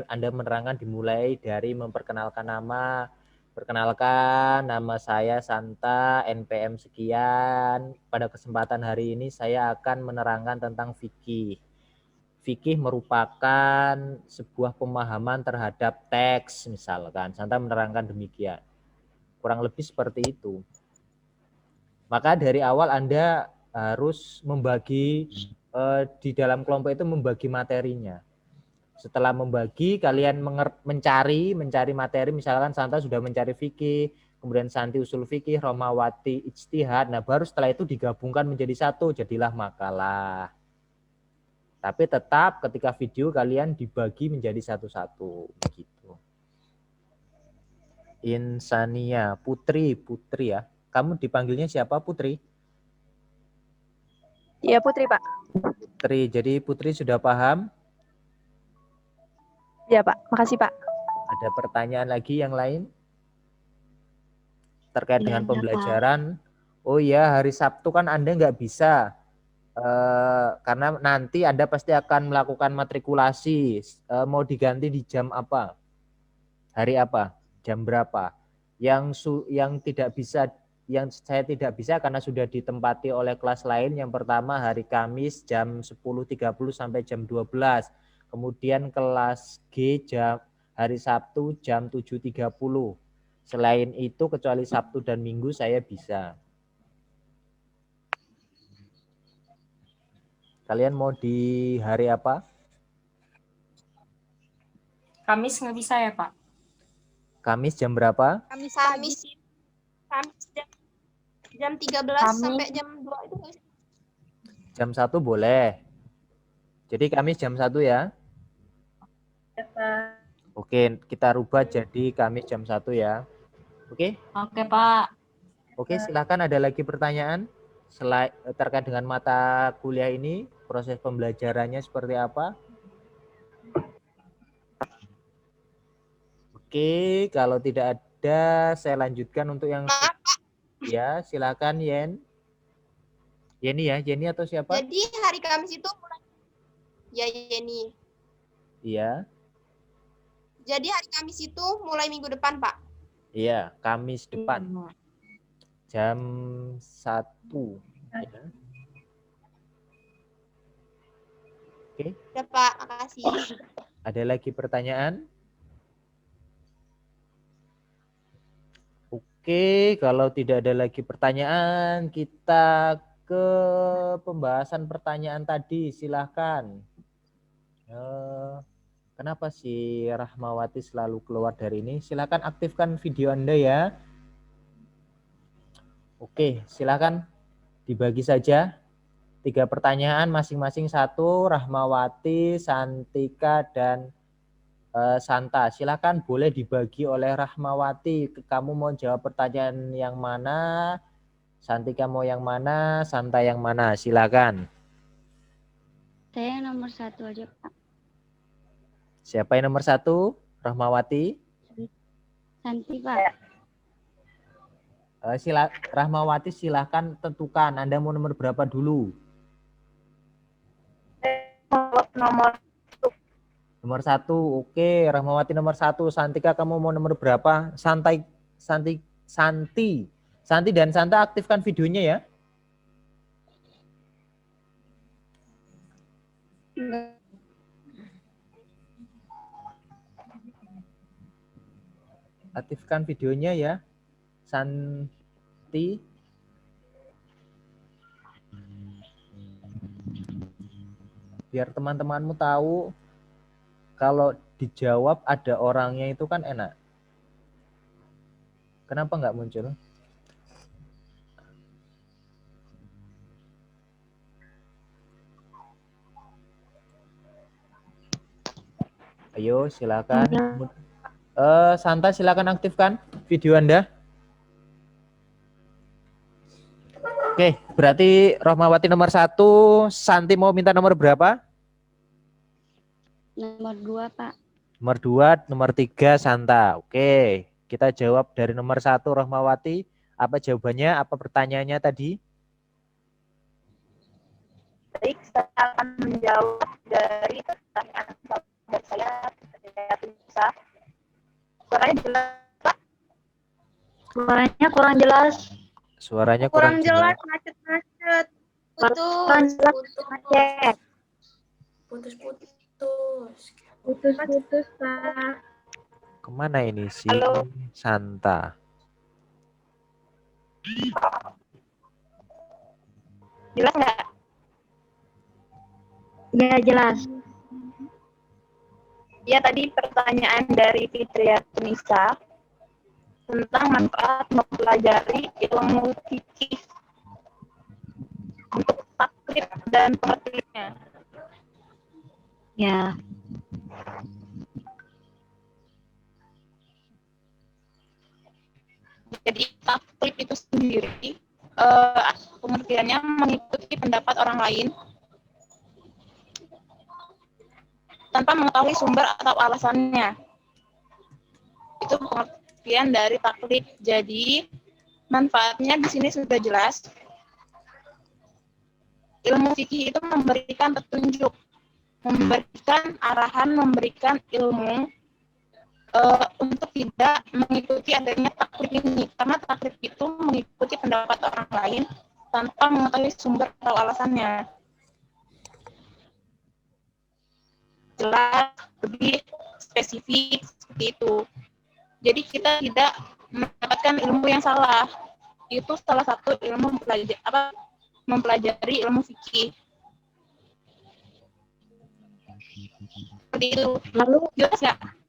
Anda menerangkan dimulai dari memperkenalkan nama, perkenalkan nama saya Santa, NPM sekian, pada kesempatan hari ini saya akan menerangkan tentang fikih. Fikih merupakan sebuah pemahaman terhadap teks, misalkan Santa menerangkan demikian, kurang lebih seperti itu. Maka dari awal Anda harus membagi di dalam kelompok itu membagi materinya. Setelah membagi, kalian mencari materi, misalkan Santa sudah mencari fikih, kemudian Santi usul fikih, Rohmawati ijtihad. Nah, baru setelah itu digabungkan menjadi satu, jadilah makalah. Tapi tetap ketika video kalian dibagi menjadi satu-satu, begitu. Insania, Putri ya. Kamu dipanggilnya siapa, Putri? Iya, Putri, Pak. Putri. Jadi Putri sudah paham? Iya, Pak. Makasih, Pak. Ada pertanyaan lagi yang lain? Terkait Iya, dengan Pak. pembelajaran. Oh iya, hari Sabtu kan Anda nggak bisa. Karena nanti Anda pasti akan melakukan matrikulasi. Mau diganti di jam apa? Hari apa? Jam berapa? Yang tidak bisa, yang saya tidak bisa karena sudah ditempati oleh kelas lain. Yang pertama hari Kamis jam 10.30 sampai jam 12. Kemudian kelas G hari Sabtu jam 7.30. Selain itu kecuali Sabtu dan Minggu saya bisa. Kalian mau di hari apa? Kamis nggak bisa ya, Pak? Kamis jam berapa? Kamis jam 13 Kamis. sampai jam 2 itu nggak sih? Jam 1 boleh. Jadi Kamis jam 1 ya. Oke, kita rubah jadi Kamis jam 1 ya. Oke? Oke, Pak. Oke, silakan ada lagi pertanyaan terkait dengan mata kuliah ini, proses pembelajarannya seperti apa? Oke, kalau tidak ada, saya lanjutkan untuk yang ya, silakan Yen. Yeni ya, Yeni atau siapa? Jadi hari Kamis itu mulai ya Yeni. Iya. Jadi hari Kamis itu mulai minggu depan, Pak. Iya, Kamis depan. Jam 1. Ya. Oke. Ya, Pak, makasih. Ada lagi pertanyaan? Oke, kalau tidak ada lagi pertanyaan, kita ke pembahasan pertanyaan tadi. Silahkan. Kenapa si Rahmawati selalu keluar dari ini? Silahkan aktifkan video Anda ya. Oke, silahkan dibagi saja. 3 pertanyaan masing-masing 1, Rahmawati, Santika, dan Santa. Silakan boleh dibagi oleh Rahmawati. Kamu mau jawab pertanyaan yang mana? Santika mau yang mana? Santa yang mana? Silakan. Saya yang nomor 1 aja, Pak. Siapa yang nomor 1? Rahmawati? Santi, Pak. Rahmawati silahkan tentukan. Anda mau nomor berapa dulu? Nomor 1. Oke, Rahmawati nomor 1. Santika kamu mau nomor berapa? Santi dan Santa aktifkan videonya ya. Aktifkan videonya ya. Santi. Biar teman-temanmu tahu kalau dijawab ada orangnya itu kan enak. Kenapa nggak muncul? Ayo silakan. Santa silakan aktifkan video Anda. Oke, berarti Rahmawati nomor 1, Santi mau minta nomor berapa? Nomor 2, Pak. Nomor 2, nomor 3 Santa. Oke, kita jawab dari nomor 1 Rahmawati. Apa jawabannya? Apa pertanyaannya tadi? Baik, saya akan menjawab dari pertanyaan saya bisa. Suaranya jelas, Pak? Suaranya kurang jelas. Suaranya kurang jelas. Macet-macet. Kurang jelas, macet. Putus-putus, Pak. Kemana ini si Halo. Santa? Jelas nggak? Ya, jelas. Ya, tadi pertanyaan dari Fitria Tunisa tentang manfaat mempelajari ilmu fikih untuk taklid dan pengertiannya. Ya. Jadi faktor taklid itu sendiri pengertiannya mengikuti pendapat orang lain tanpa mengetahui sumber atau alasannya. Itu pengertian dari taklid. Jadi manfaatnya di sini sudah jelas. Ilmu fikih itu memberikan petunjuk, memberikan arahan, memberikan ilmu untuk tidak mengikuti adanya taklid ini, karena taklid itu mengikuti pendapat orang lain tanpa mengetahui sumber atau alasannya. Jelas, lebih spesifik seperti itu. Jadi kita tidak mendapatkan ilmu yang salah. Itu salah satu ilmu mempelajari ilmu fikih. Seperti itu. Lalu Jelas nggak?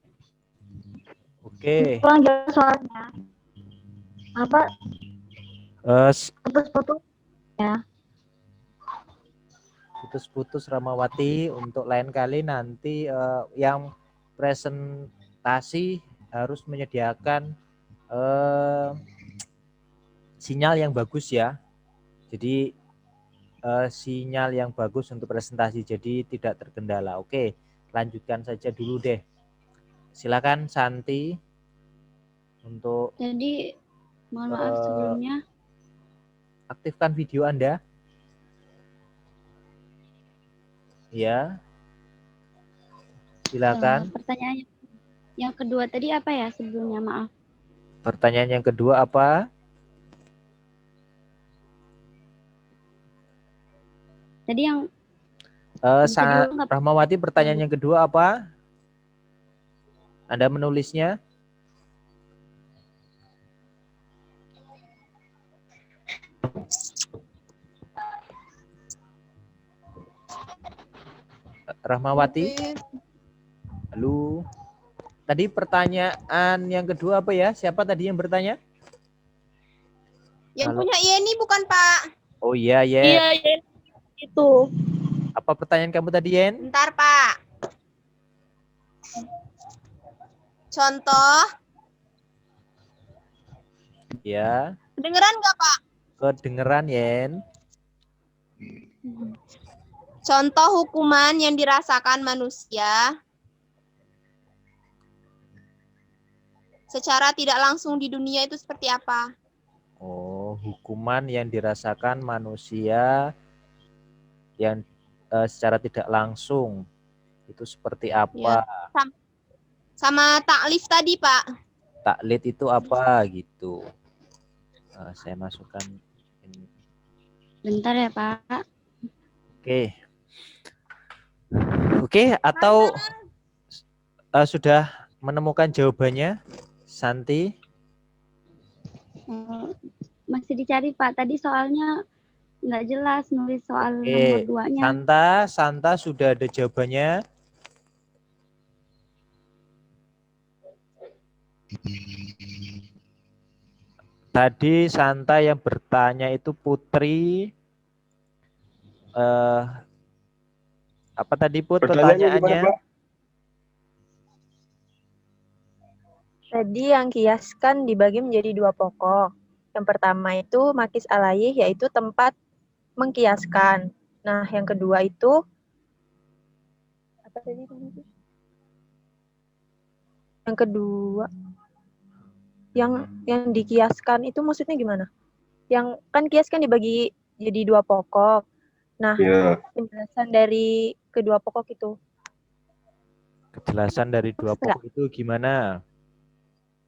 Oke. kurang jelas soalnya. Apa putus-putus ya? Putus-putus Ramawati, untuk lain kali nanti yang presentasi harus menyediakan sinyal yang bagus ya. Jadi sinyal yang bagus untuk presentasi, jadi tidak terkendala. Oke, lanjutkan saja dulu deh. Silakan Santi untuk Jadi mohon maaf sebelumnya. aktifkan video Anda. Ya. Silakan. Pertanyaan yang kedua tadi apa ya sebelumnya, maaf. Pertanyaan yang kedua apa? Tadi yang Rahmawati, pertanyaan yang kedua apa? Anda menulisnya? Rahmawati? Halo. Tadi pertanyaan yang kedua apa ya? Siapa tadi yang bertanya? Yang Halo. punya Yeni bukan, Pak? Oh iya, Yen. Iya, itu. Apa pertanyaan kamu tadi, Yen? Bentar, Pak. Contoh, Ya. kedengeran nggak, Pak? Kedengeran, Yen. Contoh hukuman yang dirasakan manusia secara tidak langsung di dunia itu seperti apa? Oh, hukuman yang dirasakan manusia yang secara tidak langsung itu seperti apa? Ya. Sama taklif tadi, Pak. Taklid itu apa gitu? Saya masukkan ini. Bentar ya, Pak. Oke. Oke, atau sudah menemukan jawabannya, Santi? Masih dicari, Pak. Tadi soalnya nggak jelas nulis soal nomor 2-nya. Santa sudah ada jawabannya. Tadi Santa yang bertanya itu Putri. Apa tadi Put pertanyaannya? Tadi yang kiaskan dibagi menjadi dua pokok. Yang pertama itu makis alayih, yaitu tempat mengkiaskan. Nah, yang kedua itu apa tadi? Yang kedua yang dikiaskan itu maksudnya gimana? Yang kan kias kan dibagi jadi dua pokok. Nah, penjelasan dari kedua pokok itu. Kejelasan dari dua pokok itu gimana?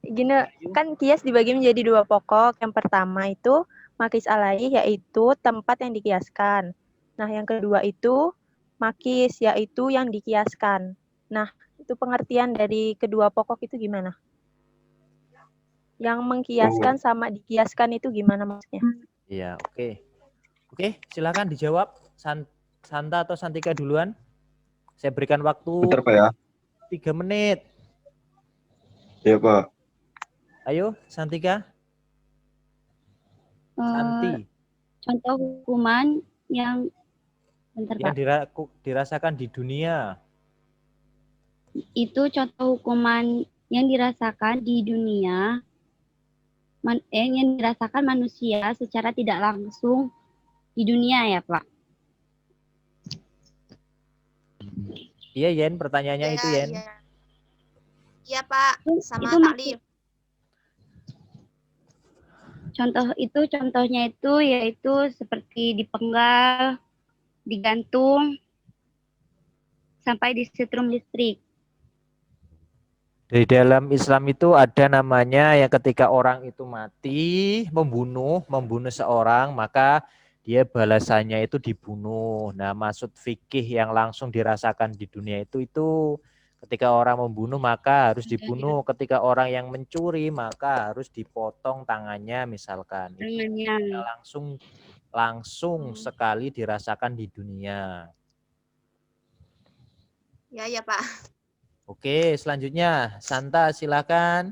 Gini, kan kias dibagi menjadi dua pokok. Yang pertama itu makis alayih, yaitu tempat yang dikiaskan. Nah, yang kedua itu makis, yaitu yang dikiaskan. Nah, itu pengertian dari kedua pokok itu gimana? Yang mengkiaskan sama dikiaskan itu gimana maksudnya? Iya, oke. Oke, silakan dijawab. Santa atau Santika duluan. Saya berikan waktu. Bentar, Pak ya. 3 menit. Iya, Pak. Ayo, Santika. Santi. Contoh hukuman yang yang dirasakan di dunia. Itu contoh hukuman yang dirasakan di dunia yang dirasakan manusia secara tidak langsung di dunia ya Pak. Iya Yen, pertanyaannya itu Yen. Iya. Iya Pak, sama Itu taklif. Contohnya itu yaitu seperti dipenggal, digantung, sampai disetrum listrik. Di dalam Islam itu ada namanya yang ketika orang itu mati, membunuh seorang, maka dia balasannya itu dibunuh. Nah, maksud fikih yang langsung dirasakan di dunia itu ketika orang membunuh maka harus dibunuh, ketika orang yang mencuri maka harus dipotong tangannya misalkan. Itu langsung sekali dirasakan di dunia. Ya Pak. Oke, selanjutnya Santa silakan.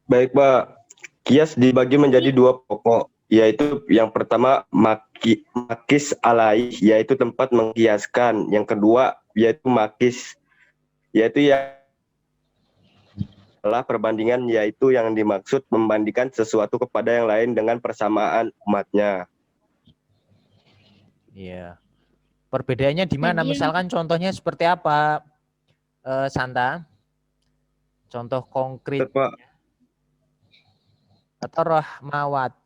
Baik, Pak. Kias dibagi menjadi dua pokok, yaitu yang pertama makis alai, yaitu tempat mengkiaskan. Yang kedua yaitu makis, yaitu yang adalah perbandingan, yaitu yang dimaksud membandingkan sesuatu kepada yang lain dengan persamaan umatnya. Iya. Perbedaannya di mana? Jadi, Misalkan contohnya seperti apa, Santa? Contoh konkret. Pak. Atau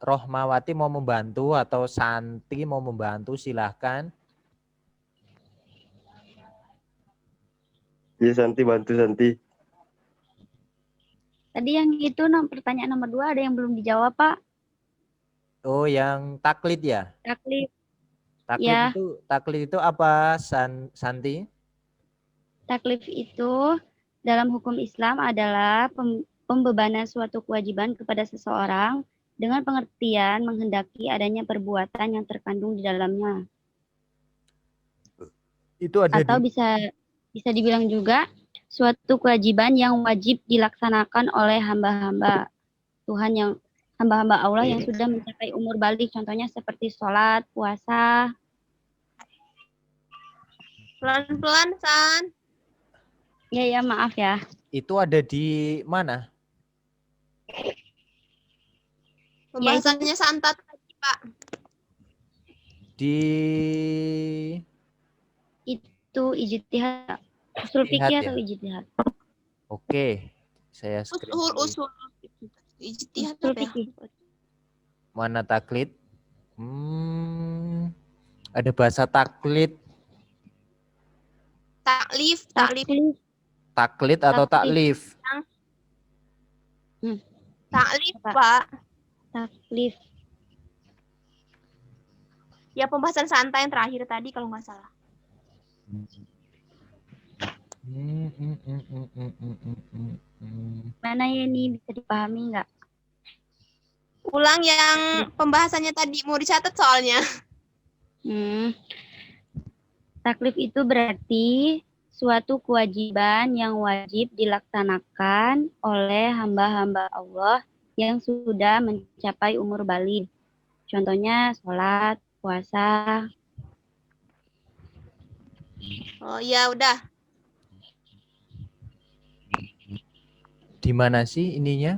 Rohmawati mau membantu atau Santi mau membantu, silahkan. Ya, Santi bantu Santi. Tadi yang itu pertanyaan nomor 2 ada yang belum dijawab Pak. Oh, yang taklid ya? Taklid. Taklid, ya. Taklid itu apa, Santi? Taklif itu dalam hukum Islam adalah pembebanan suatu kewajiban kepada seseorang dengan pengertian menghendaki adanya perbuatan yang terkandung di dalamnya. Itu ada atau bisa dibilang juga suatu kewajiban yang wajib dilaksanakan oleh hamba-hamba Tuhan, yang hamba-hamba Allah yang sudah mencapai umur balik, contohnya seperti sholat, puasa. Pelan-pelan, San. Ya, maaf ya. Itu ada di mana? Pembahasannya Santa tadi, Pak. Di itu ijtihad, usul fikih atau ijtihad. Oke, saya screen. Usul ijtihad apa ya? Mana taklid? Ada bahasa taklid. Taklid atau taklif? Taklif, Pak. Taklif. Ya, pembahasan Santa yang terakhir tadi kalau nggak salah. Mana ya ini, bisa dipahami nggak? Ulang yang pembahasannya tadi, mau dicatat soalnya. Taklif itu berarti suatu kewajiban yang wajib dilaksanakan oleh hamba-hamba Allah yang sudah mencapai umur balik. Contohnya sholat, puasa. Oh ya, udah. Di mana sih ininya?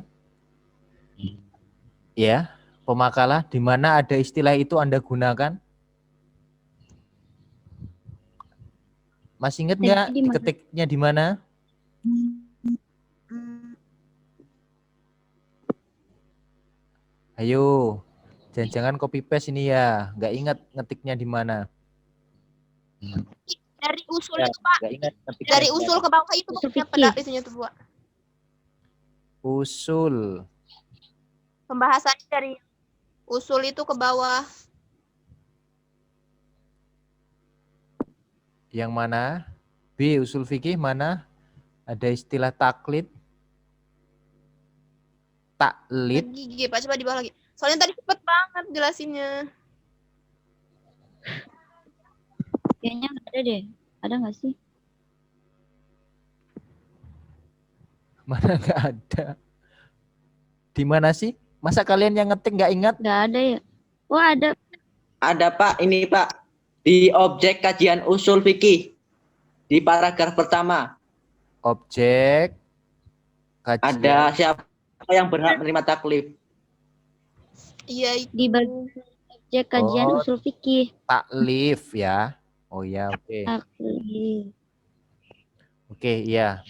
Ya, pemakalah. Di mana ada istilah itu Anda gunakan? Masih ingat nggak ketiknya di mana? Ayo, jangan copy paste ini ya. Nggak ingat ngetiknya di mana? Dari usul itu, Pak. Dari usul ke bawah itu pokoknya pada itunya tuh, Pak. Usul. Pembahasannya dari usul itu ke bawah. Yang mana? B, usul fikih mana? Ada istilah taklid. Taklid. Lagi, Pak, coba di bawah lagi. Soalnya tadi cepet banget jelasinnya. Kayaknya nggak ada deh. Ada nggak sih? Mana nggak ada? Di mana sih? Masa kalian yang ngetik nggak ingat? Nggak ada ya? Oh, ada. Ada, Pak. Ini, Pak. Di objek kajian usul fikih. Di paragraf pertama. Objek kajian. Ada siapa siapa yang berhak menerima taklif? Iya, Di bagian objek kajian Oh. usul fikih. Taklif ya. Oh ya, oke. Taklif. Oke, iya.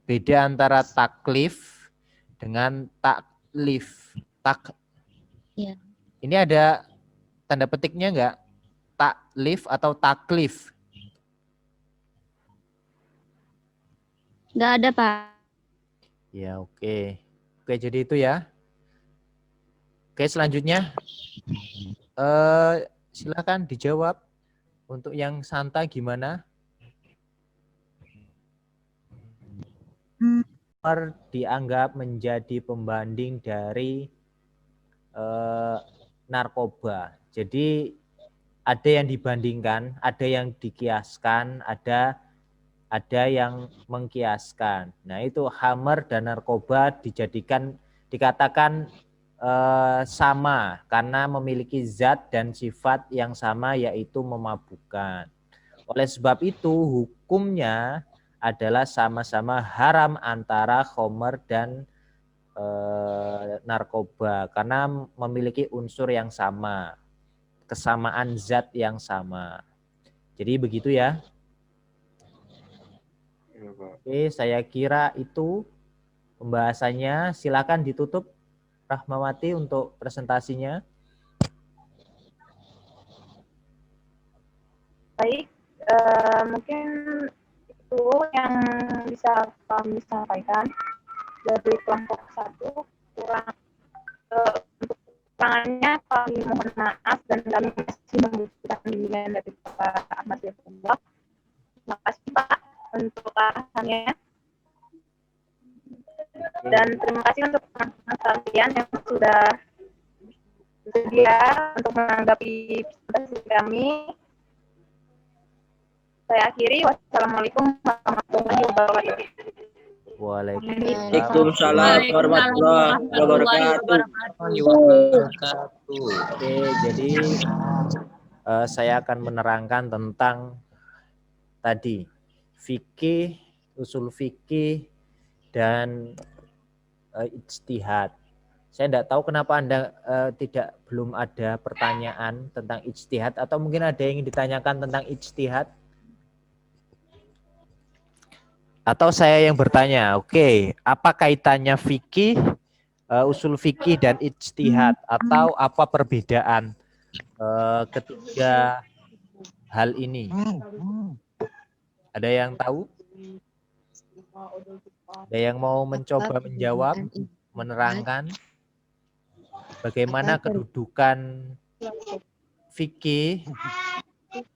Beda antara taklif dengan taklif. Iya. Ini ada tanda petiknya enggak? Taklif atau taklif? Nggak ada, Pak. Ya, oke. Oke, jadi itu ya. Oke, selanjutnya silakan dijawab. Untuk yang Santa gimana? Dianggap menjadi pembanding dari narkoba. Jadi ada yang dibandingkan, ada yang dikiaskan, ada yang mengkiaskan. Nah, itu khamar dan narkoba dikatakan sama karena memiliki zat dan sifat yang sama, yaitu memabukkan. Oleh sebab itu hukumnya adalah sama-sama haram antara khamar dan narkoba karena memiliki unsur yang sama, kesamaan zat yang sama. Jadi begitu ya. Oke, saya kira itu pembahasannya. Silakan ditutup Rahmawati untuk presentasinya. Baik, mungkin itu yang bisa kami sampaikan dari kelompok 1. Untuk kekurangannya kami mohon maaf dan kami masih membutuhkan bimbingan dari Pak Ahmad Yatullah. Terima kasih Pak untuk arahannya. Dan terima kasih untuk teman-teman sekalian yang sudah bersedia untuk menanggapi presentasi kami. Saya akhiri. Wassalamualaikum warahmatullahi wabarakatuh. Waalaikumsalam warahmatullahi wabarakatuh. Oke, jadi saya akan menerangkan tentang tadi fikih, usul fikih, dan ijtihad. Saya tidak tahu kenapa Anda belum ada pertanyaan tentang ijtihad, atau mungkin ada yang ditanyakan tentang ijtihad. Atau saya yang bertanya, oke, apa kaitannya fikih, usul fikih dan ijtihad, atau apa perbedaan ketiga hal ini? Ada yang tahu? Ada yang mau mencoba menjawab, menerangkan bagaimana kedudukan fikih,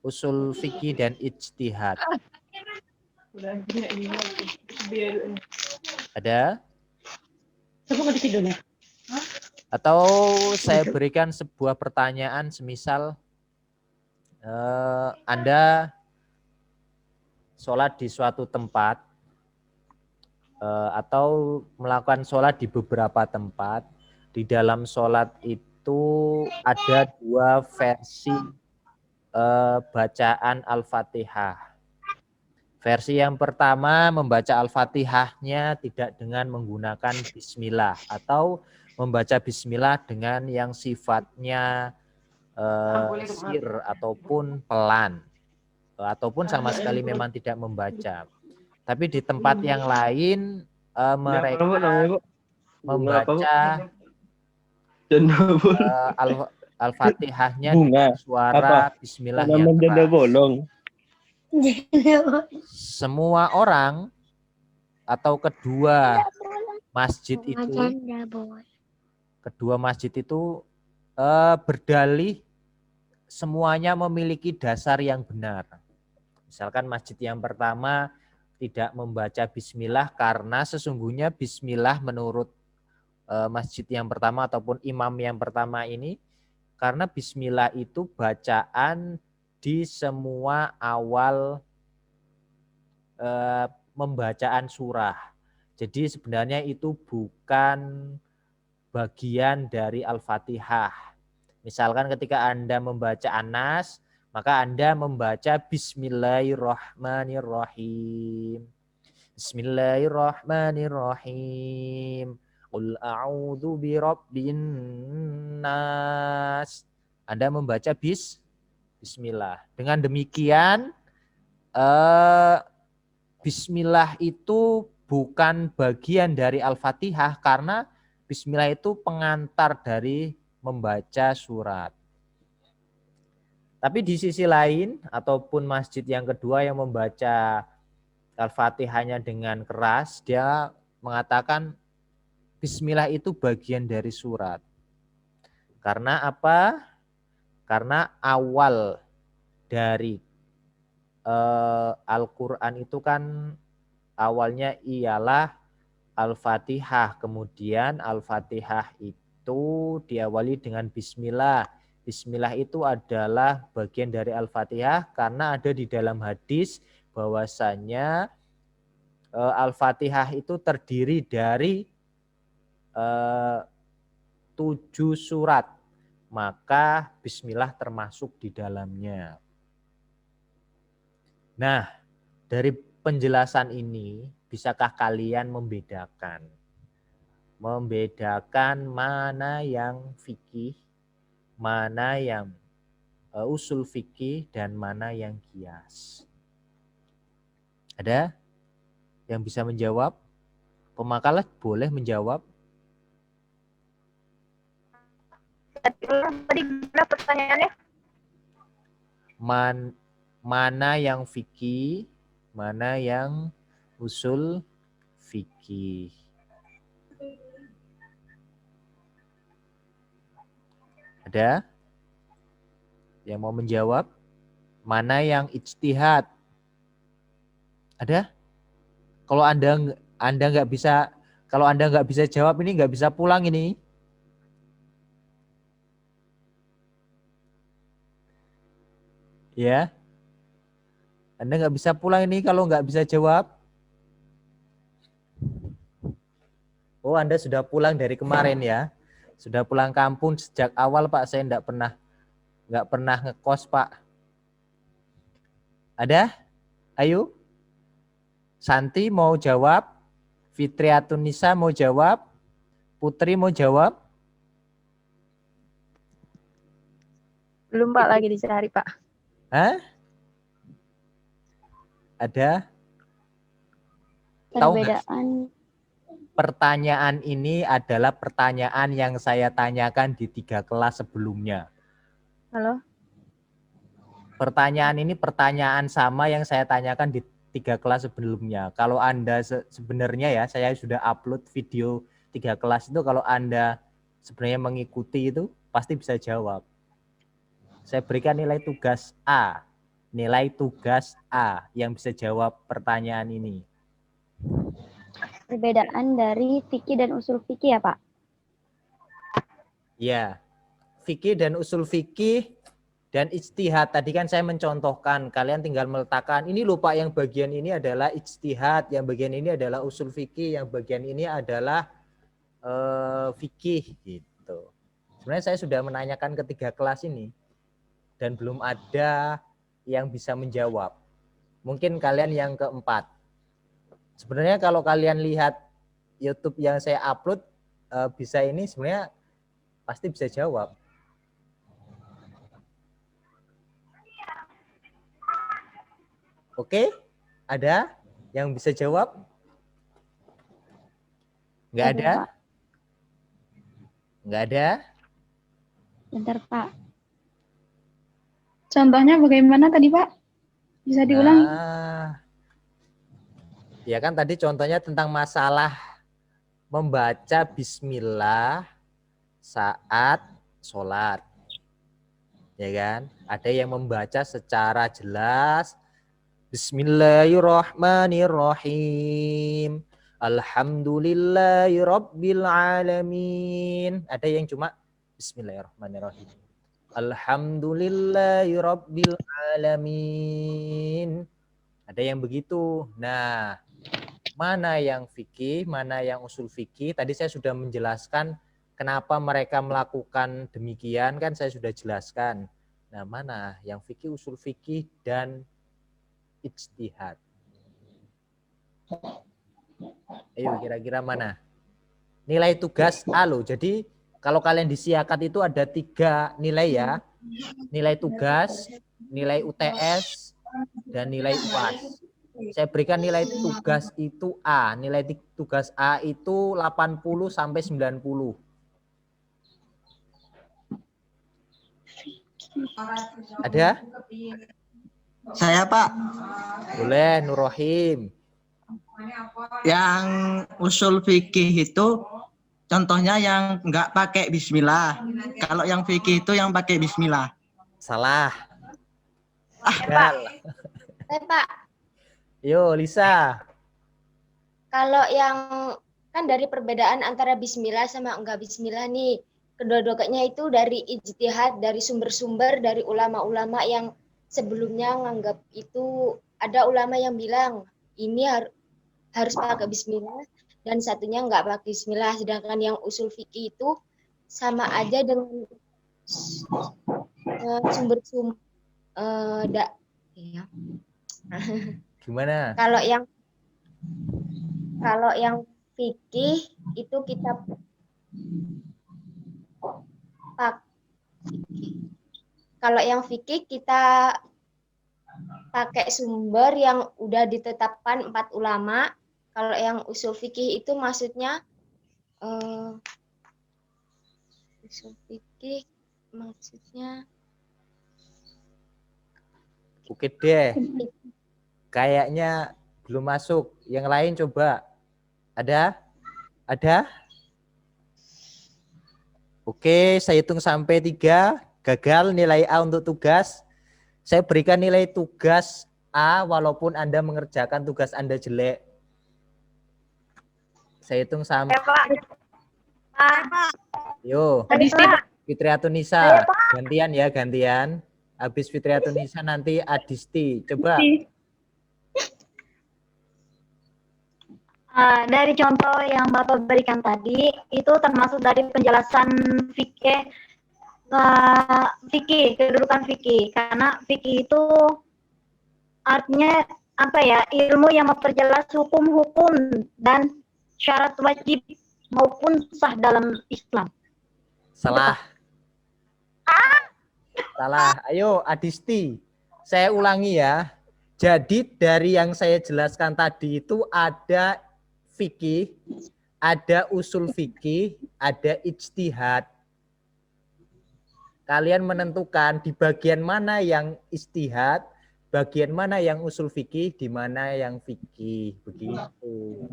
usul fikih dan ijtihad? Ada? Atau saya berikan sebuah pertanyaan, semisal Anda sholat di suatu tempat atau melakukan sholat di beberapa tempat. Di dalam sholat itu ada dua versi bacaan Al-Fatihah. Versi yang pertama membaca Al-Fatihahnya tidak dengan menggunakan bismillah, atau membaca bismillah dengan yang sifatnya sir ataupun pelan, ataupun sama sekali memang tidak membaca. Tapi di tempat yang lain mereka membaca Al-Fatihahnya dengan suara bismillah yang keras. Semua orang atau kedua masjid itu berdalih semuanya memiliki dasar yang benar. Misalkan masjid yang pertama tidak membaca bismillah karena sesungguhnya bismillah menurut masjid yang pertama ataupun imam yang pertama ini, karena bismillah itu bacaan di semua awal pembacaan surah. Jadi sebenarnya itu bukan bagian dari Al-Fatihah. Misalkan ketika Anda membaca An-Nas, maka Anda membaca Bismillahirrahmanirrahim. Bismillahirrahmanirrahim. Qul a'udzu birabbin nas. Anda membaca bismillah. Dengan demikian bismillah itu bukan bagian dari Al-Fatihah karena bismillah itu pengantar dari membaca surat. Tapi di sisi lain ataupun masjid yang kedua yang membaca Al-Fatihahnya dengan keras, dia mengatakan bismillah itu bagian dari surat. Karena apa? Karena awal dari Al-Quran itu kan awalnya ialah Al-Fatihah. Kemudian Al-Fatihah itu diawali dengan bismillah. Bismillah itu adalah bagian dari Al-Fatihah karena ada di dalam hadis bahwasanya Al-Fatihah itu terdiri dari 7 surat. Maka bismillah termasuk di dalamnya. Nah, dari penjelasan ini, bisakah kalian membedakan mana yang fikih, mana yang usul fikih, dan mana yang qiyas? Ada yang bisa menjawab? Pemakalah boleh menjawab. Tadi gimana pertanyaannya? Mana yang fikih, mana yang usul fikih. Ada yang mau menjawab? Mana yang ijtihad? Ada? Kalau Anda nggak bisa, kalau Anda nggak bisa jawab ini nggak bisa pulang ini. Ya. Anda nggak bisa pulang ini kalau nggak bisa jawab. Oh, Anda sudah pulang dari kemarin ya. Sudah pulang kampung sejak awal, Pak. Saya nggak pernah ngekos, Pak. Ada? Ayo. Santi mau jawab. Fitriatun Nisa mau jawab. Putri mau jawab. Belum Pak, lagi dicari Pak. Hah? Ada? Tahu nggak? Perbedaan Pertanyaan ini adalah pertanyaan yang saya tanyakan di 3 kelas sebelumnya. Halo? Pertanyaan ini pertanyaan sama yang saya tanyakan di 3 kelas sebelumnya. Kalau Anda sebenarnya ya, saya sudah upload video 3 kelas itu, kalau Anda sebenarnya mengikuti itu pasti bisa jawab. Saya berikan nilai tugas A. Nilai tugas A yang bisa jawab pertanyaan ini. perbedaan dari fikih dan usul fikih ya Pak? Ya, fikih dan usul fikih dan ijtihad. Tadi kan saya mencontohkan, kalian tinggal meletakkan, ini lupa yang bagian ini adalah ijtihad, yang bagian ini adalah usul fikih, yang bagian ini adalah fikih gitu. Sebenarnya saya sudah menanyakan ke 3 kelas ini dan belum ada yang bisa menjawab. Mungkin kalian yang keempat. Sebenarnya kalau kalian lihat YouTube yang saya upload bisa ini, sebenarnya pasti bisa jawab. Oke? Ada yang bisa jawab? Enggak ada? Pak. Enggak ada? Bentar Pak. Contohnya bagaimana tadi Pak? Bisa diulang? Nah, ya kan tadi contohnya tentang masalah membaca bismillah saat sholat. Ya kan? Ada yang membaca secara jelas Bismillahirrahmanirrahim. Alhamdulillahirabbil alamin. Ada yang cuma Bismillahirrahmanirrahim. Alhamdulillahirabbil alamin. Ada yang begitu. Nah, mana yang fikih, mana yang usul fikih? Tadi saya sudah menjelaskan kenapa mereka melakukan demikian, kan saya sudah jelaskan. Nah, mana yang fikih, usul fikih, dan ijtihad? Ayo, kira-kira mana? Nilai tugas A loh. Jadi kalau kalian di Siakat itu ada 3 nilai ya. Nilai tugas, nilai UTS, dan nilai UAS. Saya berikan nilai tugas itu A. Nilai tugas A itu 80 sampai 90. Ada? Saya Pak, Boleh, Nur Rohim. yang usul fikih itu contohnya yang nggak pakai bismillah. Kalau yang fikih itu yang pakai bismillah. Salah. Pak. Pak, Yo, Lisa. kalau yang kan dari perbedaan antara bismillah sama enggak bismillah nih, kedua-duanya itu dari ijtihad, dari sumber-sumber, dari ulama-ulama yang sebelumnya nganggap itu, ada ulama yang bilang ini harus pakai bismillah dan satunya enggak pakai bismillah, sedangkan yang usul fikih itu sama aja dengan sumber-sumber ya. Gimana? Kalau yang fikih itu kita kalau yang fikih kita pakai sumber yang udah ditetapkan 4 ulama. Kalau yang usul fikih itu maksudnya usul fikih maksudnya Oke deh. Kayaknya belum masuk. Yang lain coba. Ada? Ada? Oke, saya hitung sampai 3. Gagal nilai A untuk tugas. Saya berikan nilai tugas A walaupun Anda mengerjakan tugas Anda jelek. Saya hitung sampai. Yo, Fitriatunisa. Gantian ya, gantian. Habis Fitriatunisa nanti Adisti. Coba. Dari contoh yang Bapak berikan tadi, itu termasuk dari penjelasan fikih, kedudukan fikih. Karena fikih itu artinya apa ya, ilmu yang memperjelas hukum-hukum dan syarat wajib maupun sah dalam Islam. Salah. Salah. Ayo Adisti. Saya ulangi ya. Jadi dari yang saya jelaskan tadi itu ada fikih, ada usul fikih, ada ijtihad. Kalian menentukan di bagian mana yang ijtihad, bagian mana yang usul fikih, di mana yang fikih. Begitu.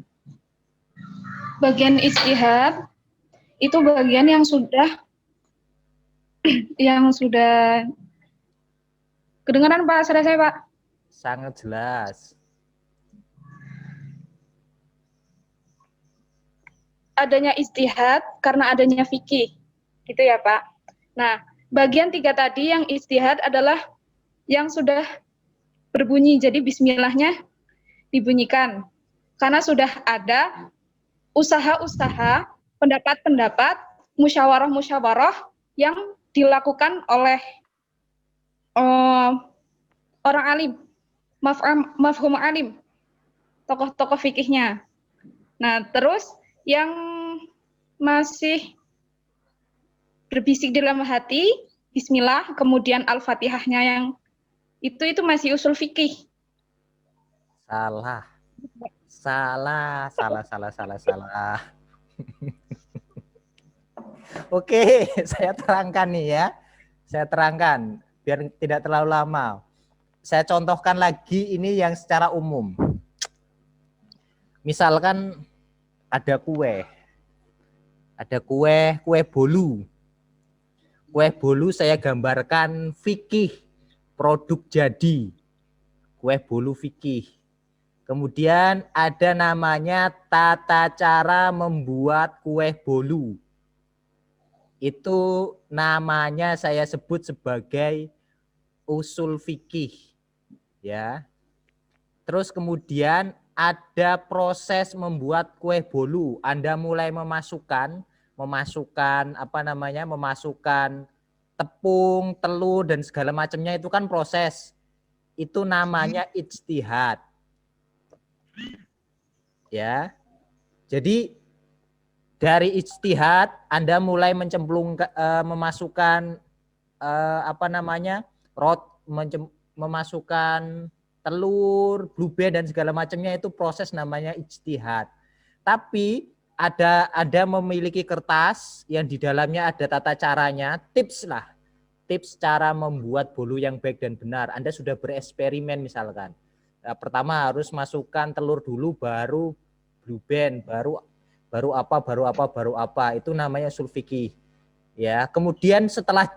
Bagian ijtihad itu bagian yang sudah kedengaran Pak, suara saya Pak? Sangat jelas. Adanya ijtihad karena adanya fikih. Gitu ya Pak. Nah, bagian 3 tadi yang ijtihad adalah yang sudah berbunyi. Jadi bismillahnya dibunyikan. Karena sudah ada usaha-usaha, pendapat-pendapat, musyawarah-musyawarah yang dilakukan oleh orang alim, mafhum alim, tokoh-tokoh fikihnya. Nah, terus yang masih berbisik di dalam hati, bismillah, kemudian al-fatihahnya yang itu masih usul fikih. Salah. Oke, saya terangkan nih ya. Saya terangkan biar tidak terlalu lama. Saya contohkan lagi ini yang secara umum. Misalkan ada kue. Ada kue bolu. Kue bolu saya gambarkan fikih, produk jadi. Kue bolu fikih. Kemudian ada namanya tata cara membuat kue bolu. Itu namanya saya sebut sebagai usul fikih. Ya. Terus kemudian ada proses membuat kue bolu. Anda mulai memasukkan tepung, telur dan segala macamnya itu kan proses. Itu namanya ijtihad. Ya. Jadi dari ijtihad Anda mulai memasukkan memasukkan telur, blue band dan segala macamnya, itu proses namanya ijtihad. Tapi ada memiliki kertas yang di dalamnya ada tata caranya, tips cara membuat bolu yang baik dan benar. Anda sudah bereksperimen misalkan. Nah, pertama harus masukkan telur dulu, baru blue band, baru apa. Itu namanya ushul fikih. Ya, kemudian setelah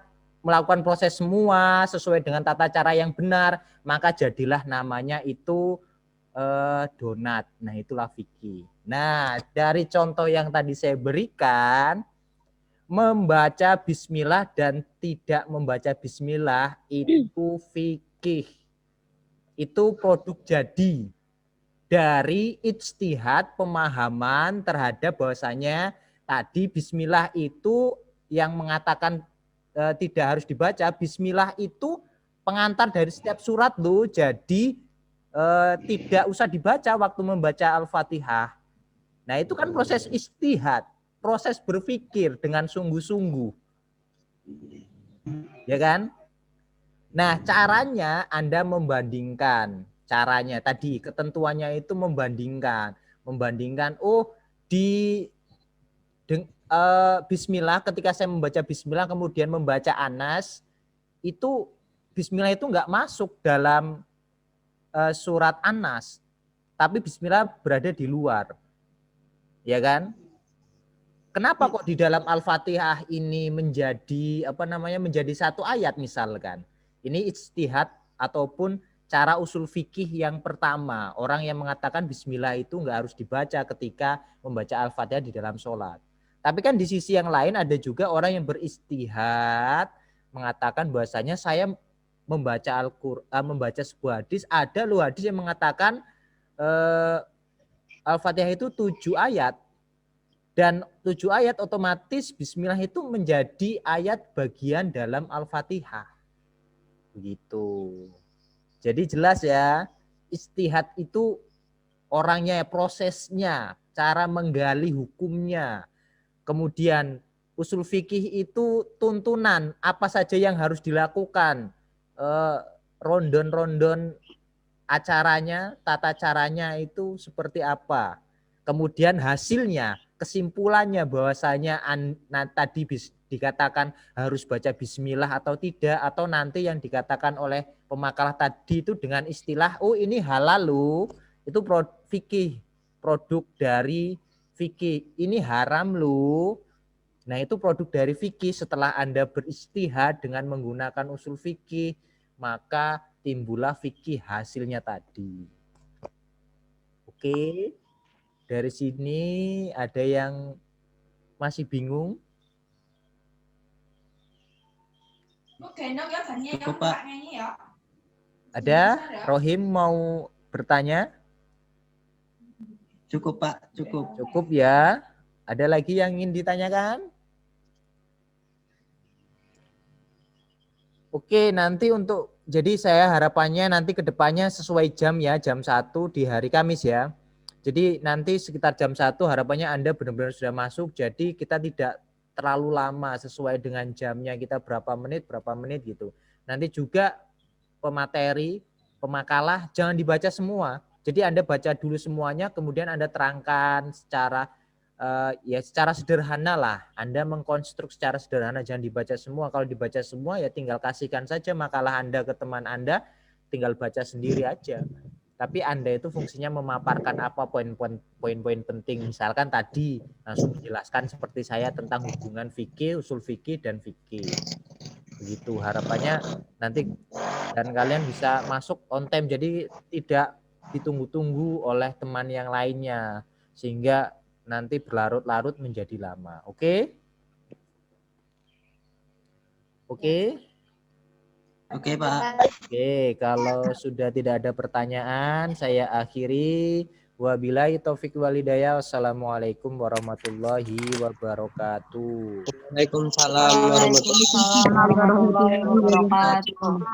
melakukan proses semua sesuai dengan tata cara yang benar, maka jadilah namanya itu donat. Nah, itulah fikih. Nah, dari contoh yang tadi saya berikan, membaca bismillah dan tidak membaca bismillah itu fikih. Itu produk jadi dari ijtihad pemahaman terhadap bahwasanya tadi bismillah itu yang mengatakan tidak harus dibaca. Bismillah itu pengantar dari setiap surat loh. Jadi tidak usah dibaca waktu membaca Al-Fatihah. Nah, itu kan proses ijtihad, proses berpikir dengan sungguh-sungguh. Ya kan? Nah, caranya Anda membandingkan. Caranya tadi ketentuannya itu membandingkan bismillah, ketika saya membaca bismillah kemudian membaca Anas, itu bismillah itu enggak masuk dalam surat Anas, tapi bismillah berada di luar. Ya kan? Kenapa kok di dalam Al-Fatihah ini menjadi menjadi satu ayat misalkan? Ini ijtihad ataupun cara usul fikih yang pertama. Orang yang mengatakan bismillah itu enggak harus dibaca ketika membaca Al-Fatihah di dalam sholat. Tapi kan di sisi yang lain ada juga orang yang beristihad mengatakan bahwasanya saya membaca membaca sebuah hadis, ada loh hadis yang mengatakan Al-Fatihah itu 7 ayat. Dan 7 ayat otomatis bismillah itu menjadi ayat bagian dalam Al-Fatihah. Begitu. Jadi jelas ya, ijtihad itu orangnya, prosesnya, cara menggali hukumnya. Kemudian usul fikih itu tuntunan, apa saja yang harus dilakukan. Rondon-rondon acaranya, tata caranya itu seperti apa. Kemudian hasilnya, kesimpulannya bahwasanya tadi dikatakan harus baca bismillah atau tidak, atau nanti yang dikatakan oleh pemakalah tadi itu dengan istilah ini halal loh, itu fikih, produk dari fikih. Ini haram loh. Nah, itu produk dari fikih. Setelah Anda beristihad dengan menggunakan usul fikih, maka timbullah fikih hasilnya tadi. Oke. Dari sini ada yang masih bingung? Cukup, Pak. Ada? Rohim mau bertanya? Cukup, Pak. Cukup. Cukup ya. Ada lagi yang ingin ditanyakan? Oke, nanti jadi saya harapannya nanti ke depannya sesuai jam ya, jam 1 di hari Kamis ya. Jadi nanti sekitar jam 1 harapannya Anda benar-benar sudah masuk, jadi kita tidak terlalu lama sesuai dengan jamnya kita berapa menit gitu. Nanti juga pemateri, pemakalah jangan dibaca semua. Jadi Anda baca dulu semuanya, kemudian Anda terangkan secara secara sederhana lah. Anda mengkonstruk secara sederhana, jangan dibaca semua. Kalau dibaca semua ya tinggal kasihkan saja makalah Anda ke teman Anda, tinggal baca sendiri aja. Tapi Anda itu fungsinya memaparkan apa poin-poin penting. Misalkan tadi langsung dijelaskan seperti saya tentang hubungan fikih, usul fikih, dan fikih. Begitu harapannya nanti dan kalian bisa masuk on time. Jadi tidak ditunggu-tunggu oleh teman yang lainnya. Sehingga nanti berlarut-larut menjadi lama. Oke? Oke? Oke, Pak. Oke, kalau sudah tidak ada pertanyaan, saya akhiri. Wabillahi taufik walhidayah. Wassalamualaikum warahmatullahi wabarakatuh. Waalaikumsalam warahmatullahi wabarakatuh.